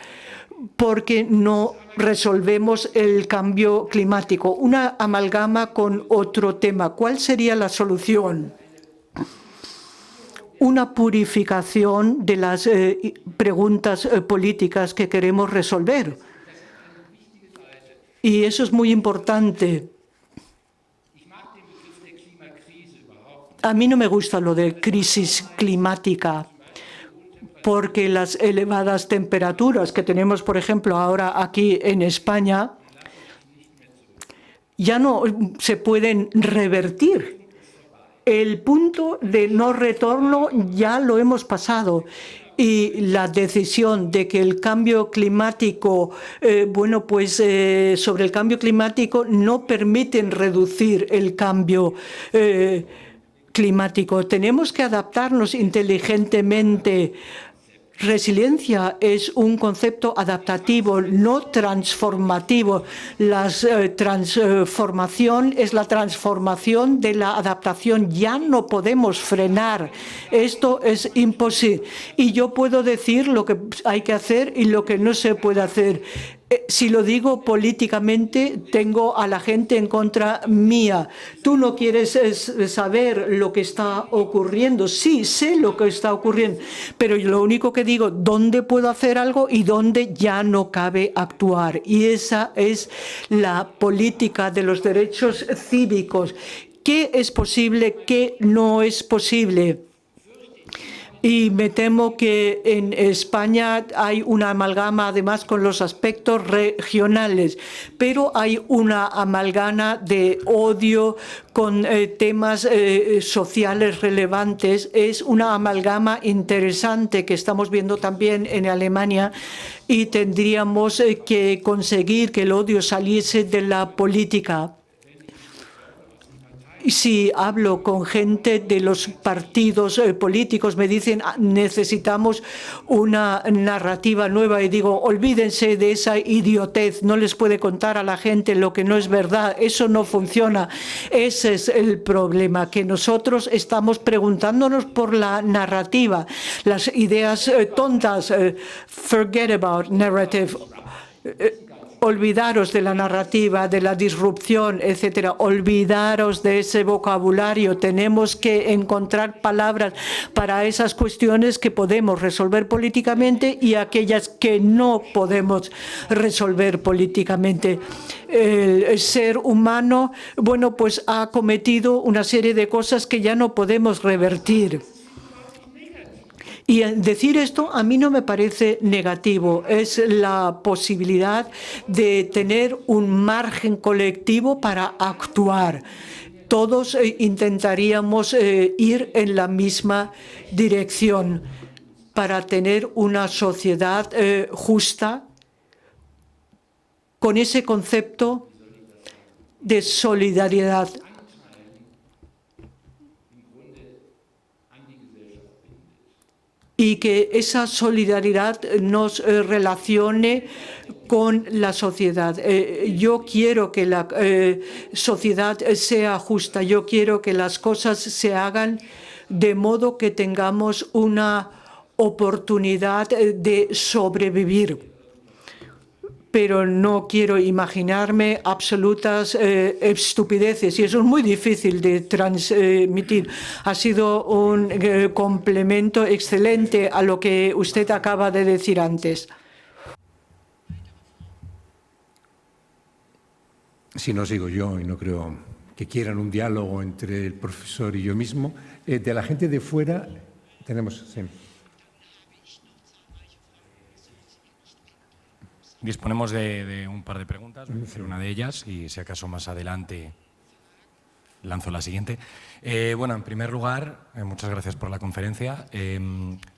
porque no resolvemos el cambio climático. Una amalgama con otro tema. ¿Cuál sería la solución? Una purificación de las preguntas políticas que queremos resolver. Y eso es muy importante. A mí no me gusta lo de crisis climática, porque las elevadas temperaturas que tenemos, por ejemplo, ahora aquí en España, ya no se pueden revertir. El punto de no retorno ya lo hemos pasado y la decisión de que el cambio climático, bueno, pues sobre el cambio climático no permiten reducir el cambio climático. Tenemos que adaptarnos inteligentemente Resiliencia es un concepto adaptativo, no transformativo. La transformación es la transformación de la adaptación. Ya no podemos frenar. Esto es imposible. Y yo puedo decir lo que hay que hacer y lo que no se puede hacer. Si lo digo políticamente, tengo a la gente en contra mía. Tú no quieres saber lo que está ocurriendo. Sí, sé lo que está ocurriendo, pero lo único que digo, dónde puedo hacer algo y dónde ya no cabe actuar. Y esa es la política de los derechos cívicos. ¿Qué es posible? ¿Qué no es posible? Y me temo que en España hay una amalgama además con los aspectos regionales, pero hay una amalgama de odio con temas sociales relevantes. Es una amalgama interesante que estamos viendo también en Alemania y tendríamos que conseguir que el odio saliese de la política. Si hablo con gente de los partidos políticos, me dicen necesitamos una narrativa nueva y digo, olvídense de esa idiotez, no les puede contar a la gente lo que no es verdad, eso no funciona. Ese es el problema, que nosotros estamos preguntándonos por la narrativa, las ideas tontas, forget about narrative. Olvidaros de la narrativa, de la disrupción, etcétera. Olvidaros de ese vocabulario. Tenemos que encontrar palabras para esas cuestiones que podemos resolver políticamente y aquellas que no podemos resolver políticamente. El ser humano, bueno, pues ha cometido una serie de cosas que ya no podemos revertir. Y decir esto a mí no me parece negativo, es la posibilidad de tener un margen colectivo para actuar. Todos intentaríamos ir en la misma dirección para tener una sociedad justa con ese concepto de solidaridad. Y que esa solidaridad nos relacione con la sociedad. Yo quiero que la sociedad sea justa, yo quiero que las cosas se hagan de modo que tengamos una oportunidad de sobrevivir. Pero no quiero imaginarme absolutas estupideces y eso es muy difícil de transmitir. Ha sido un complemento excelente a lo que usted acaba de decir antes. Si no sigo yo y no creo que quieran un diálogo entre el profesor y yo mismo, de la gente de fuera tenemos... Sí. Disponemos de un par de preguntas, voy a hacer una de ellas y si acaso más adelante lanzo la siguiente. Bueno, en primer lugar, muchas gracias por la conferencia.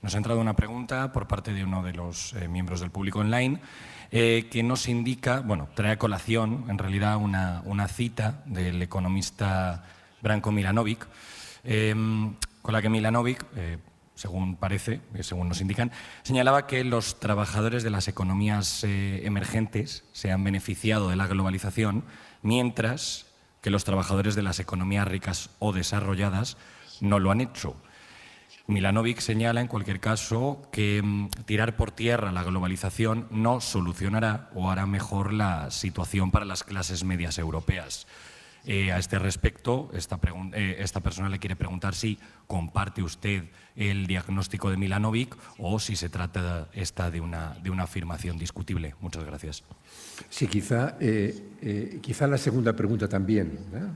Nos ha entrado una pregunta por parte de uno de los miembros del público online que nos indica, bueno, trae a colación en realidad una cita del economista Branko Milanovic, con la que Milanovic, según parece, según nos indican, señalaba que los trabajadores de las economías emergentes se han beneficiado de la globalización, mientras que los trabajadores de las economías ricas o desarrolladas no lo han hecho. Milanovic señala, en cualquier caso, que tirar por tierra la globalización no solucionará o hará mejor la situación para las clases medias europeas. A este respecto, esta persona le quiere preguntar si comparte usted el diagnóstico de Milanovic o si se trata de una afirmación discutible. Muchas gracias. Sí, quizá la segunda pregunta también, ¿verdad?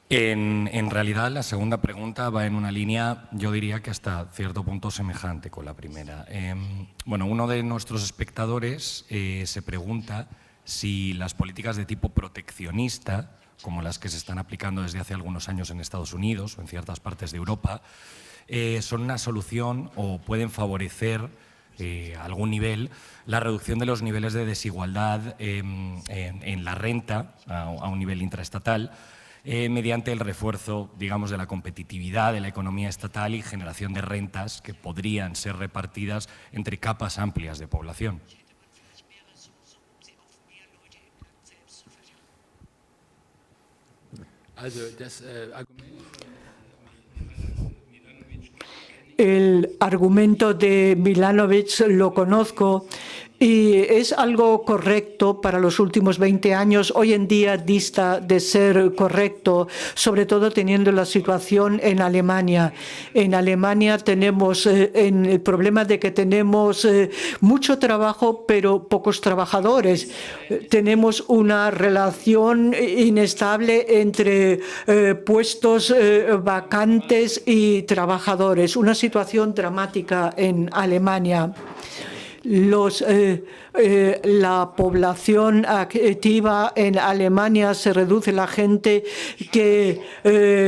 En realidad, la segunda pregunta va en una línea, yo diría que hasta cierto punto semejante con la primera. Bueno, uno de nuestros espectadores se pregunta si las políticas de tipo proteccionista, como las que se están aplicando desde hace algunos años en Estados Unidos o en ciertas partes de Europa, son una solución o pueden favorecer a algún nivel la reducción de los niveles de desigualdad en la renta a un nivel intraestatal mediante el refuerzo, digamos, de la competitividad de la economía estatal y generación de rentas que podrían ser repartidas entre capas amplias de población. El argumento de Milanovic lo conozco y es algo correcto para los últimos 20 años. Hoy en día dista de ser correcto, sobre todo teniendo la situación en Alemania. En Alemania tenemos el problema de que tenemos mucho trabajo, pero pocos trabajadores. Tenemos una relación inestable entre puestos vacantes y trabajadores. Una situación dramática en Alemania. La población activa en Alemania se reduce, la gente que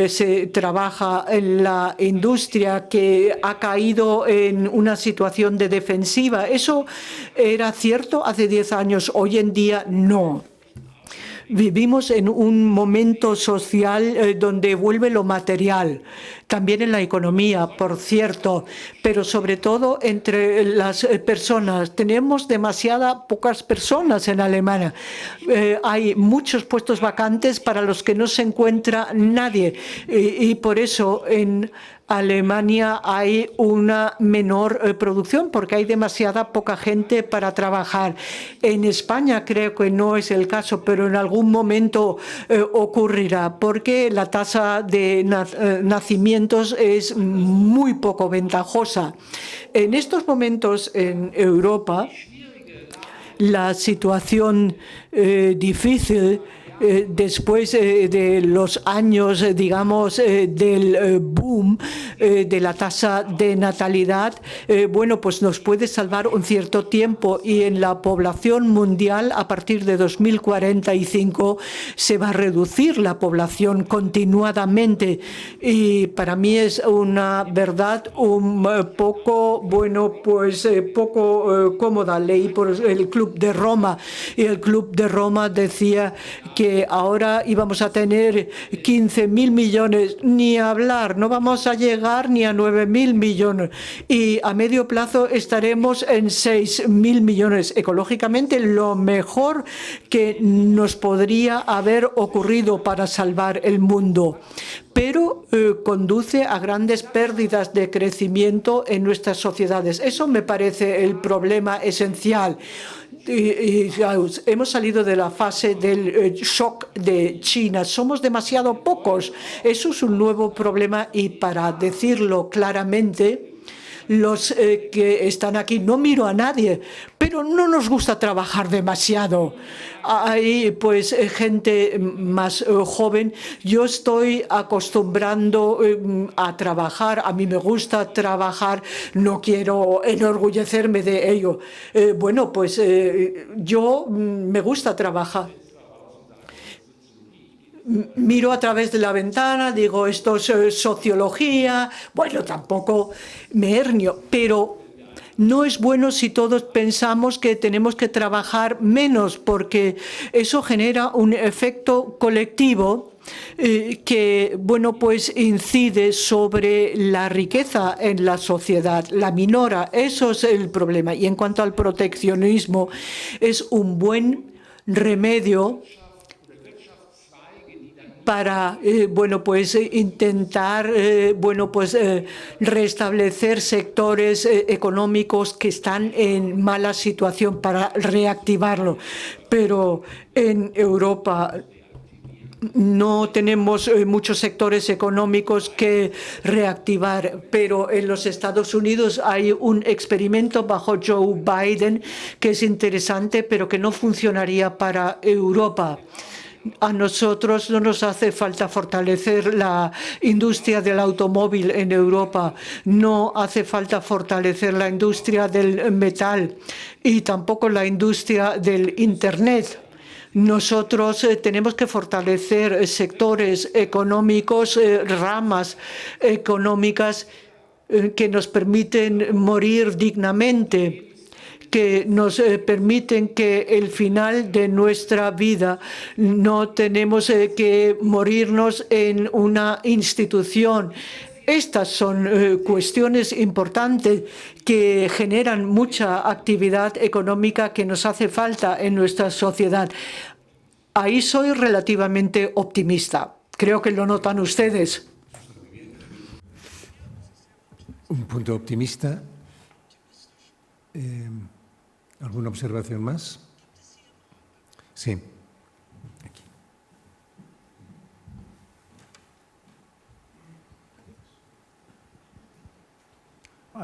se trabaja en la industria, que ha caído en una situación de defensiva. ¿Eso era cierto hace 10 años? Hoy en día no. Vivimos en un momento social donde vuelve lo material, también en la economía, por cierto, pero sobre todo entre las personas. Tenemos pocas personas en Alemania. Hay muchos puestos vacantes para los que no se encuentra nadie y por eso en Alemania hay una menor producción porque hay demasiada poca gente para trabajar. En España creo que no es el caso, pero en algún momento ocurrirá porque la tasa de nacimientos es muy poco ventajosa. En estos momentos en Europa la situación difícil después de los años, digamos, del boom de la tasa de natalidad, bueno, pues nos puede salvar un cierto tiempo y en la población mundial a partir de 2045 se va a reducir la población continuadamente y para mí es una verdad un poco, bueno, pues poco cómoda. Leí por el Club de Roma y el Club de Roma decía que ahora íbamos a tener 15.000 millones, ni hablar, no vamos a llegar ni a 9.000 millones y a medio plazo estaremos en 6.000 millones. Ecológicamente lo mejor que nos podría haber ocurrido para salvar el mundo, pero conduce a grandes pérdidas de crecimiento en nuestras sociedades. Eso me parece el problema esencial. Hemos salido de la fase del shock de China. Somos demasiado pocos. Eso es un nuevo problema y para decirlo claramente, los que están aquí, no miro a nadie, pero no nos gusta trabajar demasiado. Hay pues gente más joven. Yo estoy acostumbrando a trabajar. A mí me gusta trabajar. No quiero enorgullecerme de ello. Bueno, pues yo me gusta trabajar. Miro a través de la ventana, digo, esto es sociología. Bueno, tampoco me hernio, pero no es bueno si todos pensamos que tenemos que trabajar menos, porque eso genera un efecto colectivo que, bueno, pues incide sobre la riqueza en la sociedad, la minora. Eso es el problema. Y en cuanto al proteccionismo, es un buen remedio para bueno, pues intentar bueno, pues restablecer sectores económicos que están en mala situación para reactivarlo. Pero en Europa no tenemos muchos sectores económicos que reactivar, pero en los Estados Unidos hay un experimento bajo Joe Biden que es interesante, pero que no funcionaría para Europa. A nosotros no nos hace falta fortalecer la industria del automóvil en Europa, no hace falta fortalecer la industria del metal y tampoco la industria del Internet. Nosotros tenemos que fortalecer sectores económicos, ramas económicas que nos permiten morir dignamente, que nos permiten que el final de nuestra vida no tenemos que morirnos en una institución. Estas son cuestiones importantes que generan mucha actividad económica que nos hace falta en nuestra sociedad. Ahí soy relativamente optimista. Creo que lo notan ustedes. Un punto optimista. ¿Alguna observación más? Sí. Aquí. La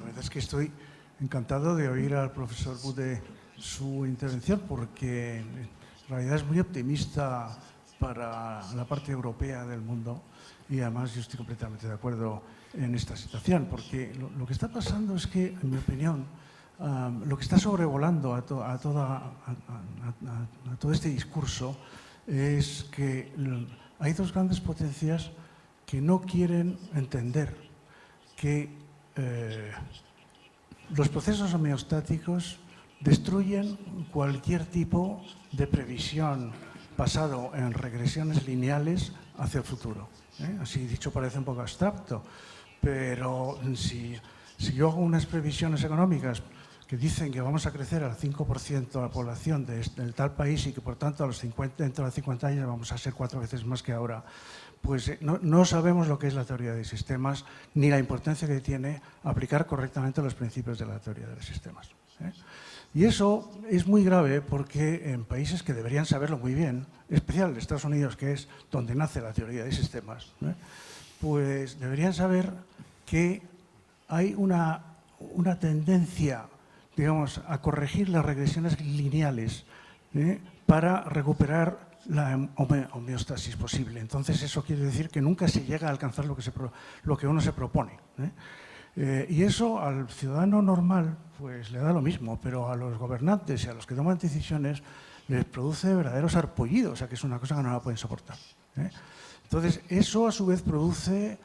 verdad es que estoy encantado de oír al profesor Bude su intervención, porque en realidad es muy optimista para la parte europea del mundo, y además yo estoy completamente de acuerdo en esta situación, porque lo que está pasando es que, en mi opinión, lo que está sobrevolando a todo este discurso es que hay dos grandes potencias que no quieren entender que los procesos homeostáticos destruyen cualquier tipo de previsión basado en regresiones lineales hacia el futuro. Así dicho parece un poco abstracto, pero si yo hago unas previsiones económicas que dicen que vamos a crecer al 5% de la población del tal país y que por tanto dentro de 50 años vamos a ser 4 veces más que ahora, pues no sabemos lo que es la teoría de sistemas ni la importancia que tiene aplicar correctamente los principios de la teoría de los sistemas. Y eso es muy grave porque en países que deberían saberlo muy bien, en especial en Estados Unidos, que es donde nace la teoría de sistemas, pues deberían saber que hay una tendencia, digamos, a corregir las regresiones lineales para recuperar la homeostasis posible. Entonces eso quiere decir que nunca se llega a alcanzar lo que uno se propone. Y eso al ciudadano normal pues le da lo mismo, pero a los gobernantes y a los que toman decisiones les produce verdaderos sarpullidos, o sea que es una cosa que no la pueden soportar. Entonces eso a su vez produce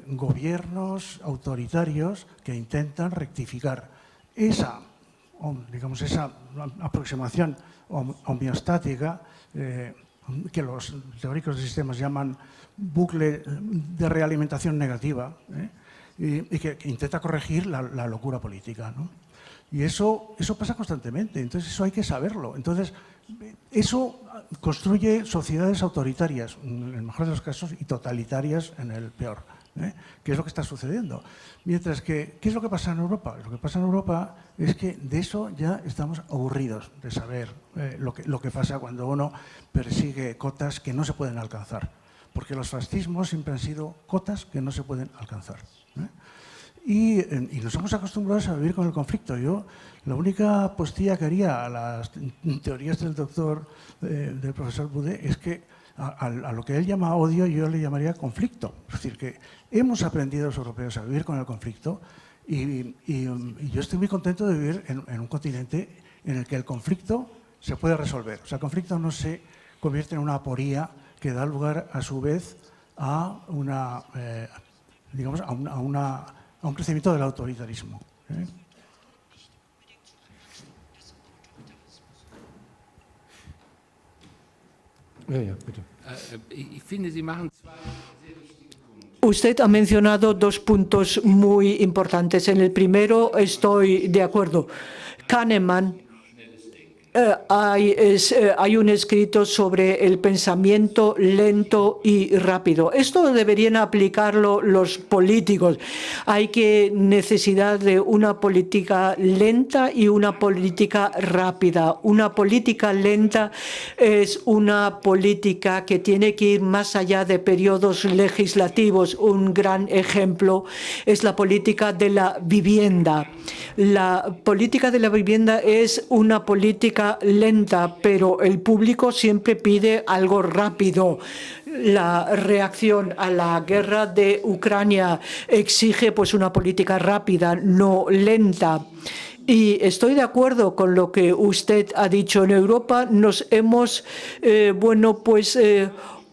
gobiernos autoritarios que intentan rectificar esa aproximación homeostática que los teóricos de sistemas llaman bucle de realimentación negativa, y que intenta corregir la locura política, ¿no? Y eso pasa constantemente, entonces eso hay que saberlo. Entonces, eso construye sociedades autoritarias, en el mejor de los casos, y totalitarias en el peor, que es lo que está sucediendo. Mientras que, ¿qué es lo que pasa en Europa? Lo que pasa en Europa es que de eso ya estamos aburridos de saber lo que pasa cuando uno persigue cotas que no se pueden alcanzar. Porque los fascismos siempre han sido cotas que no se pueden alcanzar. Y nos hemos acostumbrado a vivir con el conflicto. Yo, la única postilla que haría a las teorías del profesor Bude es que a lo que él llama odio yo le llamaría conflicto. Es decir, que hemos aprendido los europeos a vivir con el conflicto y yo estoy muy contento de vivir en un continente en el que el conflicto se puede resolver. O sea, el conflicto no se convierte en una aporía que da lugar a su vez a un crecimiento del autoritarismo. Usted ha mencionado dos puntos muy importantes. En el primero estoy de acuerdo. Kahneman, hay un escrito sobre el pensamiento lento y rápido. Esto deberían aplicarlo los políticos. Hay necesidad de una política lenta y una política rápida. Una política lenta es una política que tiene que ir más allá de periodos legislativos. Un gran ejemplo es la política de la vivienda. La política de la vivienda es una política lenta, pero el público siempre pide algo rápido. La reacción a la guerra de Ucrania exige pues una política rápida, no lenta. Y estoy de acuerdo con lo que usted ha dicho. En Europa nos hemos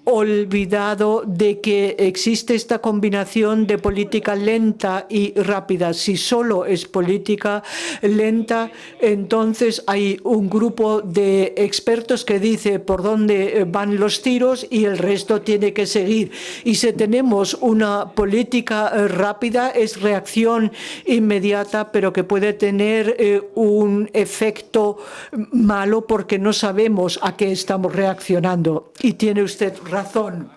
olvidado de que existe esta combinación de política lenta y rápida. Si solo es política lenta, entonces hay un grupo de expertos que dice por dónde van los tiros y el resto tiene que seguir. Y si tenemos una política rápida, es reacción inmediata, pero que puede tener un efecto malo porque no sabemos a qué estamos reaccionando. Y tiene usted razón.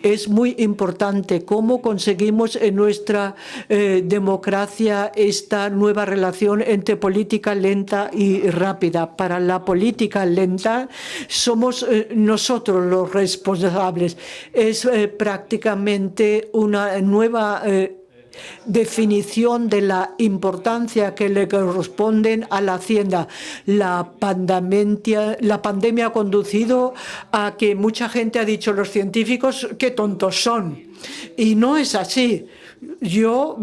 Es muy importante cómo conseguimos en nuestra democracia esta nueva relación entre política lenta y rápida. Para la política lenta somos nosotros los responsables. Es prácticamente una nueva definición de la importancia que le corresponden a la Hacienda. La pandemia ha conducido a que mucha gente ha dicho los científicos qué tontos son. Y no es así. Yo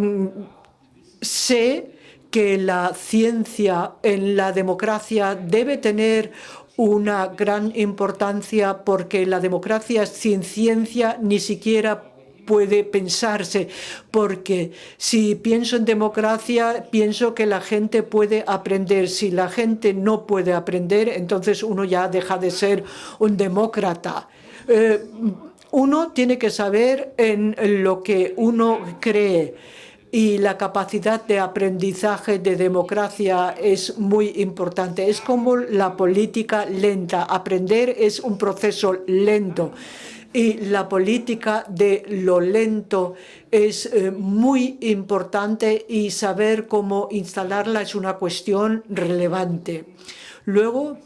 sé que la ciencia en la democracia debe tener una gran importancia porque la democracia sin ciencia ni siquiera puede pensarse, porque si pienso en democracia, pienso que la gente puede aprender. Si la gente no puede aprender, entonces uno ya deja de ser un demócrata. Uno tiene que saber en lo que uno cree. Y la capacidad de aprendizaje de democracia es muy importante. Es como la política lenta. Aprender es un proceso lento. Y la política de lo lento es muy importante y saber cómo instalarla es una cuestión relevante. Luego,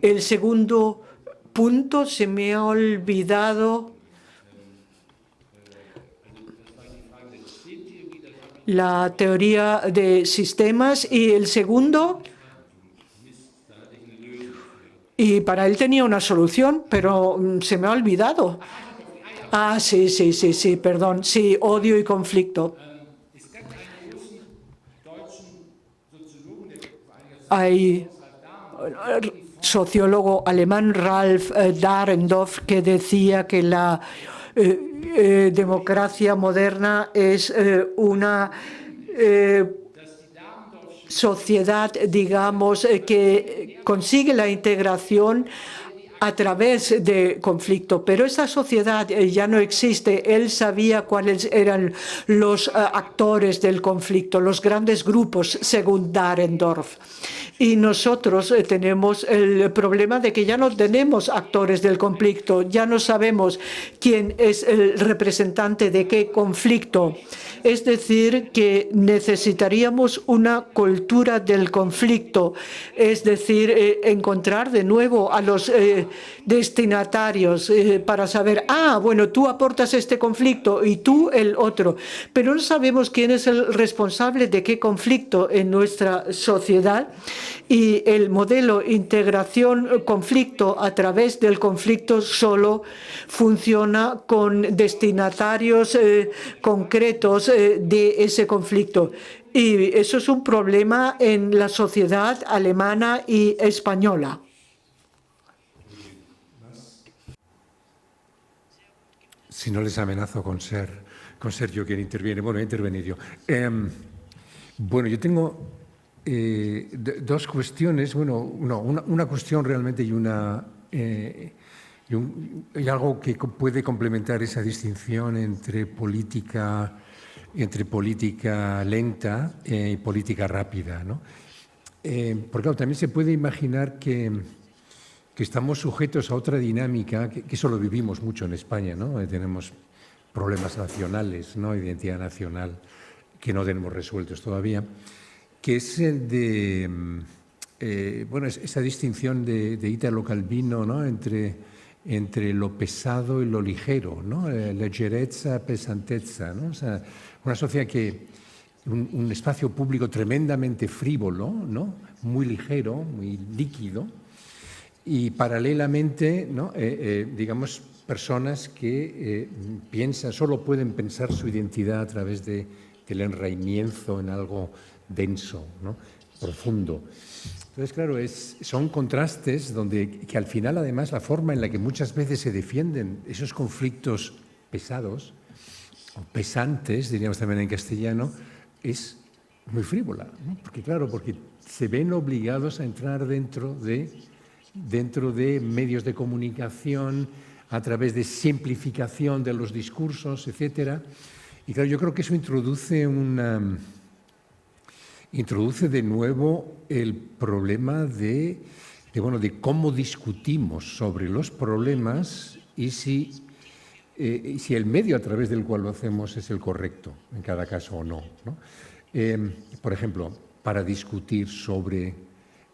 el segundo punto se me ha olvidado. La teoría de sistemas y el segundo. Y para él tenía una solución, pero se me ha olvidado. Ah, sí, perdón. Sí, odio y conflicto. Hay sociólogo alemán Ralf Dahrendorf que decía que la democracia moderna es una sociedad, digamos, que consigue la integración a través de conflicto, pero esa sociedad ya no existe. Él sabía cuáles eran los actores del conflicto, los grandes grupos, según Dahrendorf. Y nosotros tenemos el problema de que ya no tenemos actores del conflicto, ya no sabemos quién es el representante de qué conflicto. Es decir, que necesitaríamos una cultura del conflicto, es decir, encontrar de nuevo a los destinatarios para saber, bueno, tú aportas este conflicto y tú el otro, pero no sabemos quién es el responsable de qué conflicto en nuestra sociedad. Y el modelo integración-conflicto a través del conflicto solo funciona con destinatarios concretos de ese conflicto. Y eso es un problema en la sociedad alemana y española. Si no les amenazo con ser yo quien interviene. Bueno, voy a intervenir yo. Bueno, yo tengo dos cuestiones. Bueno, una cuestión realmente y algo que puede complementar esa distinción entre política lenta y política rápida, ¿no? Porque claro, también se puede imaginar que estamos sujetos a otra dinámica, que eso lo vivimos mucho en España, ¿no? Tenemos problemas nacionales, ¿no? Identidad nacional que no tenemos resueltos todavía, que es el de, esa distinción de Italo Calvino, ¿no? entre lo pesado y lo ligero, ¿no? Leggerezza, pesantezza, ¿no? O sea, una sociedad que un espacio público tremendamente frívolo, ¿no? Muy ligero, muy líquido, y paralelamente, ¿no? Digamos, personas que solo pueden pensar su identidad a través del enraimiento en algo denso, ¿no? profundo. Entonces, claro, son contrastes que al final, además, la forma en la que muchas veces se defienden esos conflictos pesados, o pesantes, diríamos también en castellano, es muy frívola, ¿no? Porque se ven obligados a entrar dentro de medios de comunicación, a través de simplificación de los discursos, etcétera. Y claro, yo creo que eso introduce de nuevo el problema de cómo discutimos sobre los problemas y si el medio a través del cual lo hacemos es el correcto en cada caso o no, ¿no? Por ejemplo, para discutir sobre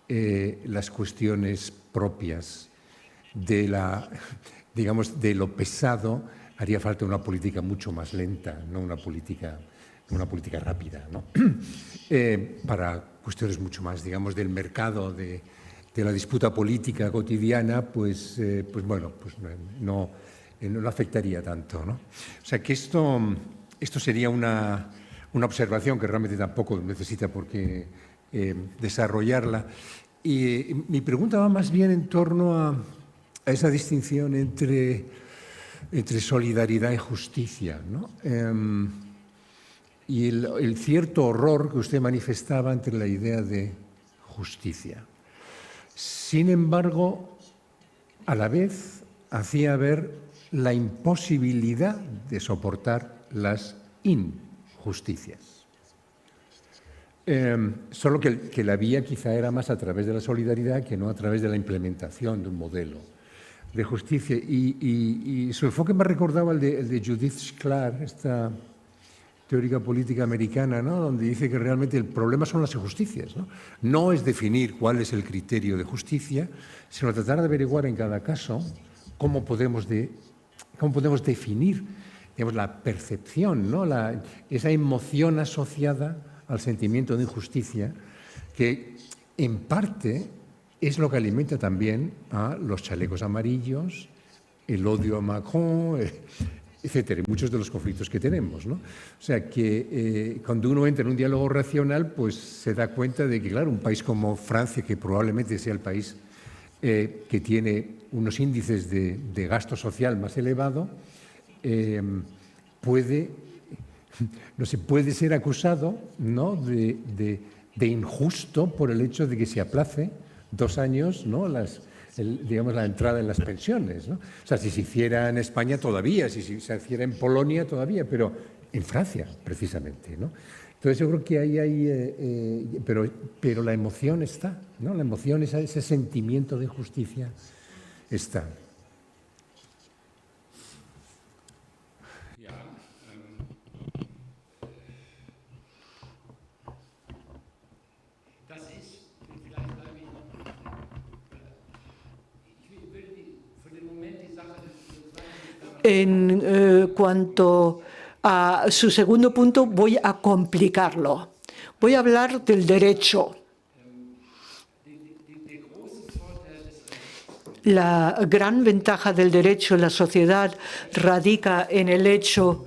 las cuestiones propias de lo pesado, haría falta una política mucho más lenta, no una política rápida, ¿no? Para cuestiones mucho más, digamos, del mercado, de la disputa política cotidiana, pues no afectaría tanto, ¿no? O sea que esto sería una observación que realmente tampoco necesita por qué desarrollarla. Y mi pregunta va más bien en torno a esa distinción entre solidaridad y justicia, ¿no? Y el cierto horror que usted manifestaba ante la idea de justicia. Sin embargo, a la vez hacía ver la imposibilidad de soportar las injusticias. Solo que la vía quizá era más a través de la solidaridad que no a través de la implementación de un modelo de justicia. Y su enfoque me recordaba el de Judith Shklar, esta teórica política americana, ¿no? Donde dice que realmente el problema son las injusticias, ¿no? No es definir cuál es el criterio de justicia, sino tratar de averiguar en cada caso cómo podemos definir, digamos, la percepción, ¿no? Esa emoción asociada al sentimiento de injusticia, que en parte es lo que alimenta también a los chalecos amarillos, el odio a Macron, etcétera, muchos de los conflictos que tenemos, ¿no? O sea que cuando uno entra en un diálogo racional, pues se da cuenta de que, claro, un país como Francia, que probablemente sea el país que tiene unos índices de gasto social más elevado, puede ser acusado, ¿no?, de injusto por el hecho de que se aplace 2 años, ¿no?, digamos, la entrada en las pensiones, ¿no? O sea, si se hiciera en España todavía, si se hiciera en Polonia todavía, pero en Francia precisamente, ¿no? Entonces yo creo que ahí hay, pero la emoción está, ¿no? La emoción, ese sentimiento de justicia está. En cuanto a su segundo punto, voy a complicarlo. Voy a hablar del derecho. La gran ventaja del derecho en la sociedad radica en el hecho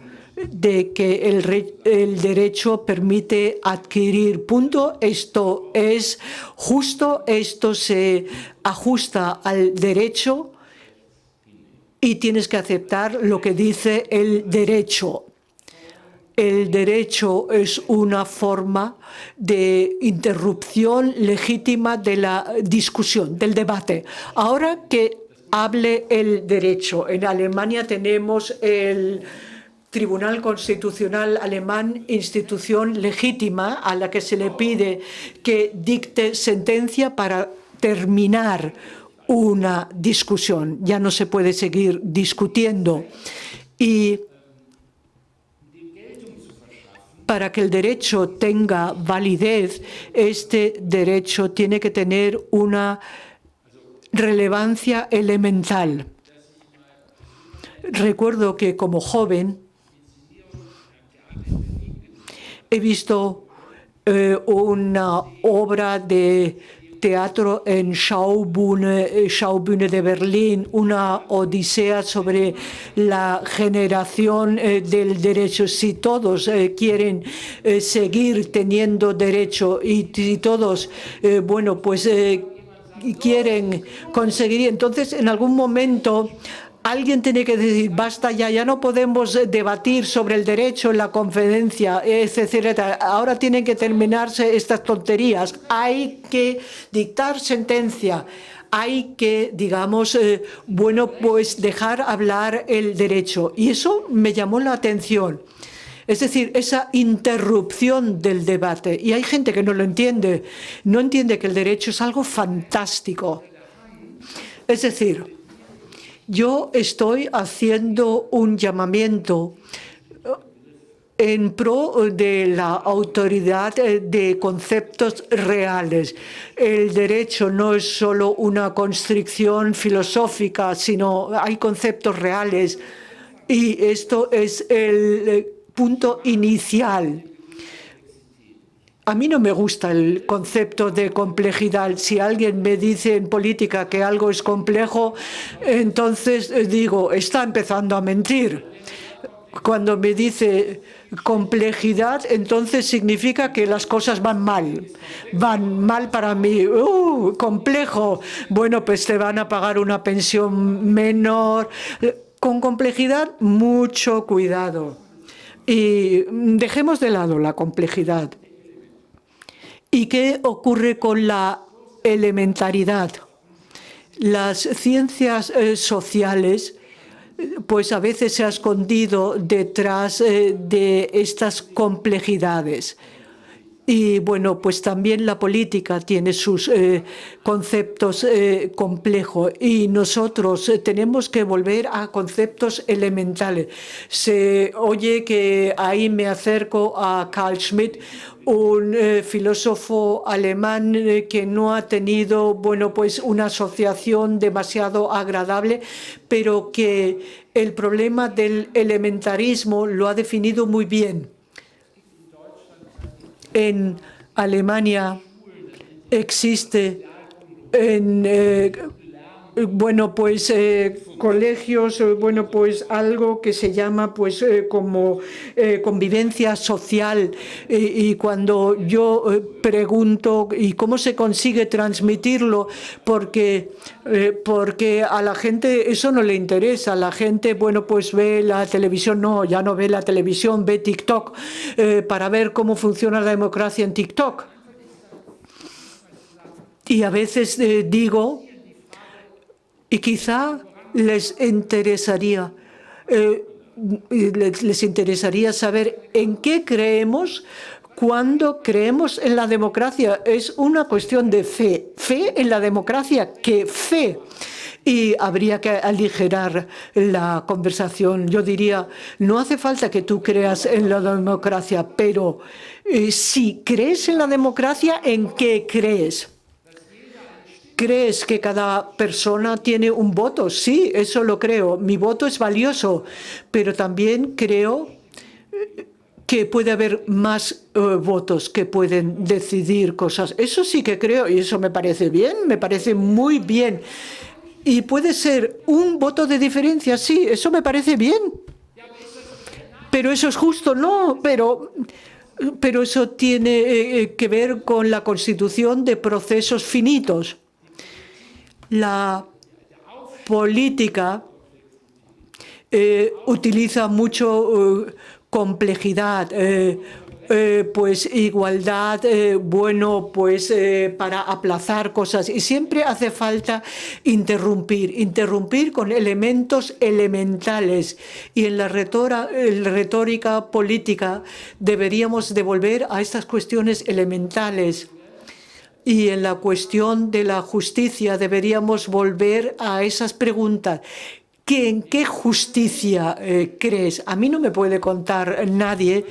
de que el derecho permite adquirir, punto. Esto es justo, esto se ajusta al derecho y tienes que aceptar lo que dice el derecho. El derecho es una forma de interrupción legítima de la discusión, del debate. Ahora que hable el derecho, en Alemania tenemos el Tribunal Constitucional Alemán, institución legítima a la que se le pide que dicte sentencia para terminar una discusión. Ya no se puede seguir discutiendo. Y para que el derecho tenga validez, este derecho tiene que tener una relevancia elemental. Recuerdo que como joven he visto una obra de teatro en Schaubühne de Berlín, una odisea sobre la generación del derecho. Si todos quieren seguir teniendo derecho y si todos, quieren conseguir, entonces en algún momento alguien tiene que decir, basta ya no podemos debatir sobre el derecho en la conferencia, etcétera. Ahora tienen que terminarse estas tonterías. Hay que dictar sentencia. Hay que, dejar hablar el derecho. Y eso me llamó la atención. Es decir, esa interrupción del debate. Y hay gente que no lo entiende. No entiende que el derecho es algo fantástico. Es decir, yo estoy haciendo un llamamiento en pro de la autoridad de conceptos reales. El derecho no es solo una construcción filosófica, sino hay conceptos reales. Y esto es el punto inicial. A mí no me gusta el concepto de complejidad. Si alguien me dice en política que algo es complejo, entonces digo, está empezando a mentir. Cuando me dice complejidad, entonces significa que las cosas van mal. Van mal para mí. Complejo. Bueno, pues te van a pagar una pensión menor. Con complejidad, mucho cuidado. Y dejemos de lado la complejidad. ¿Y qué ocurre con la elementaridad? Las ciencias sociales, pues a veces se ha escondido detrás de estas complejidades. Y bueno, pues también la política tiene sus conceptos complejos y nosotros tenemos que volver a conceptos elementales. Se oye que ahí me acerco a Carl Schmitt, un filósofo alemán que no ha tenido, una asociación demasiado agradable, pero que el problema del elementarismo lo ha definido muy bien. En Alemania existe colegios, algo que se llama como convivencia social, y cuando yo pregunto ¿y cómo se consigue transmitirlo? Porque a la gente eso no le interesa. La gente ve la televisión, ya no ve la televisión, ve TikTok para ver cómo funciona la democracia en TikTok. Y a veces digo, y quizá les interesaría saber en qué creemos cuando creemos en la democracia. Es una cuestión de fe. Fe en la democracia, ¿qué fe? Y habría que aligerar la conversación. Yo diría, no hace falta que tú creas en la democracia, pero si crees en la democracia, ¿en qué crees? ¿Crees que cada persona tiene un voto? Sí, eso lo creo. Mi voto es valioso, pero también creo que puede haber más votos que pueden decidir cosas. Eso sí que creo y eso me parece bien, me parece muy bien. Y puede ser un voto de diferencia, sí, eso me parece bien. Pero eso es justo, no, pero eso tiene que ver con la constitución de procesos finitos. La política utiliza mucho complejidad, igualdad, para aplazar cosas. Y siempre hace falta interrumpir con elementos elementales. Y en la retórica política deberíamos devolver a estas cuestiones elementales. Y en la cuestión de la justicia deberíamos volver a esas preguntas. ¿En qué justicia crees? A mí no me puede contar nadie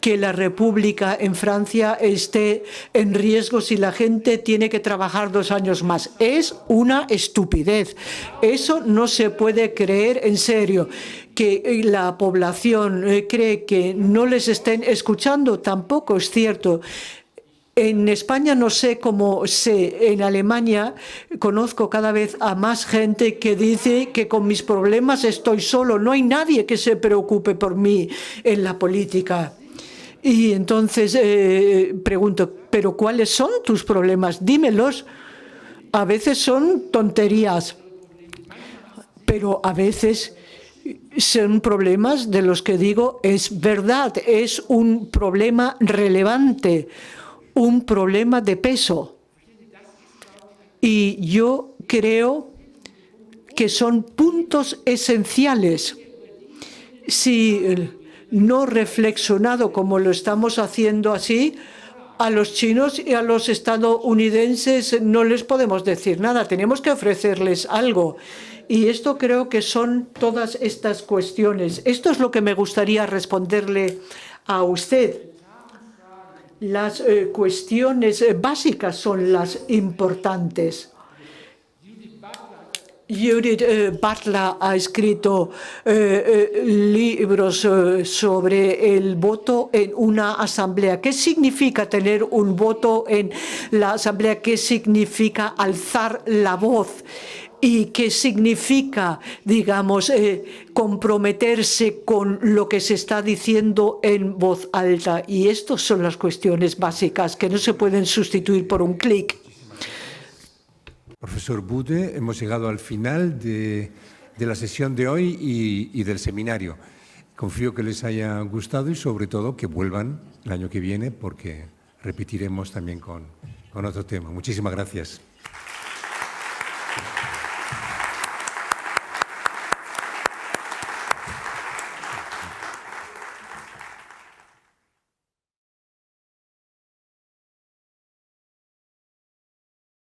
que la República en Francia esté en riesgo si la gente tiene que trabajar 2 años más. Es una estupidez. Eso no se puede creer en serio. Que la población cree que no les estén escuchando, tampoco es cierto. En España no sé cómo sé, en Alemania conozco cada vez a más gente que dice que con mis problemas estoy solo, no hay nadie que se preocupe por mí en la política. Y entonces pregunto, ¿pero cuáles son tus problemas? Dímelos. A veces son tonterías, pero a veces son problemas de los que digo, es verdad, es un problema relevante, un problema de peso. Y yo creo que son puntos esenciales. Si no reflexionado como lo estamos haciendo así, a los chinos y a los estadounidenses no les podemos decir nada, tenemos que ofrecerles algo. Y esto creo que son todas estas cuestiones. Esto es lo que me gustaría responderle a usted. Las cuestiones básicas son las importantes. Judith Butler ha escrito libros sobre el voto en una asamblea. ¿Qué significa tener un voto en la asamblea? ¿Qué significa alzar la voz? ¿Y qué significa, digamos, comprometerse con lo que se está diciendo en voz alta? Y estas son las cuestiones básicas que no se pueden sustituir por un clic. Profesor Bude, hemos llegado al final de la sesión de hoy y del seminario. Confío que les haya gustado y sobre todo que vuelvan el año que viene porque repetiremos también con otro tema. Muchísimas gracias.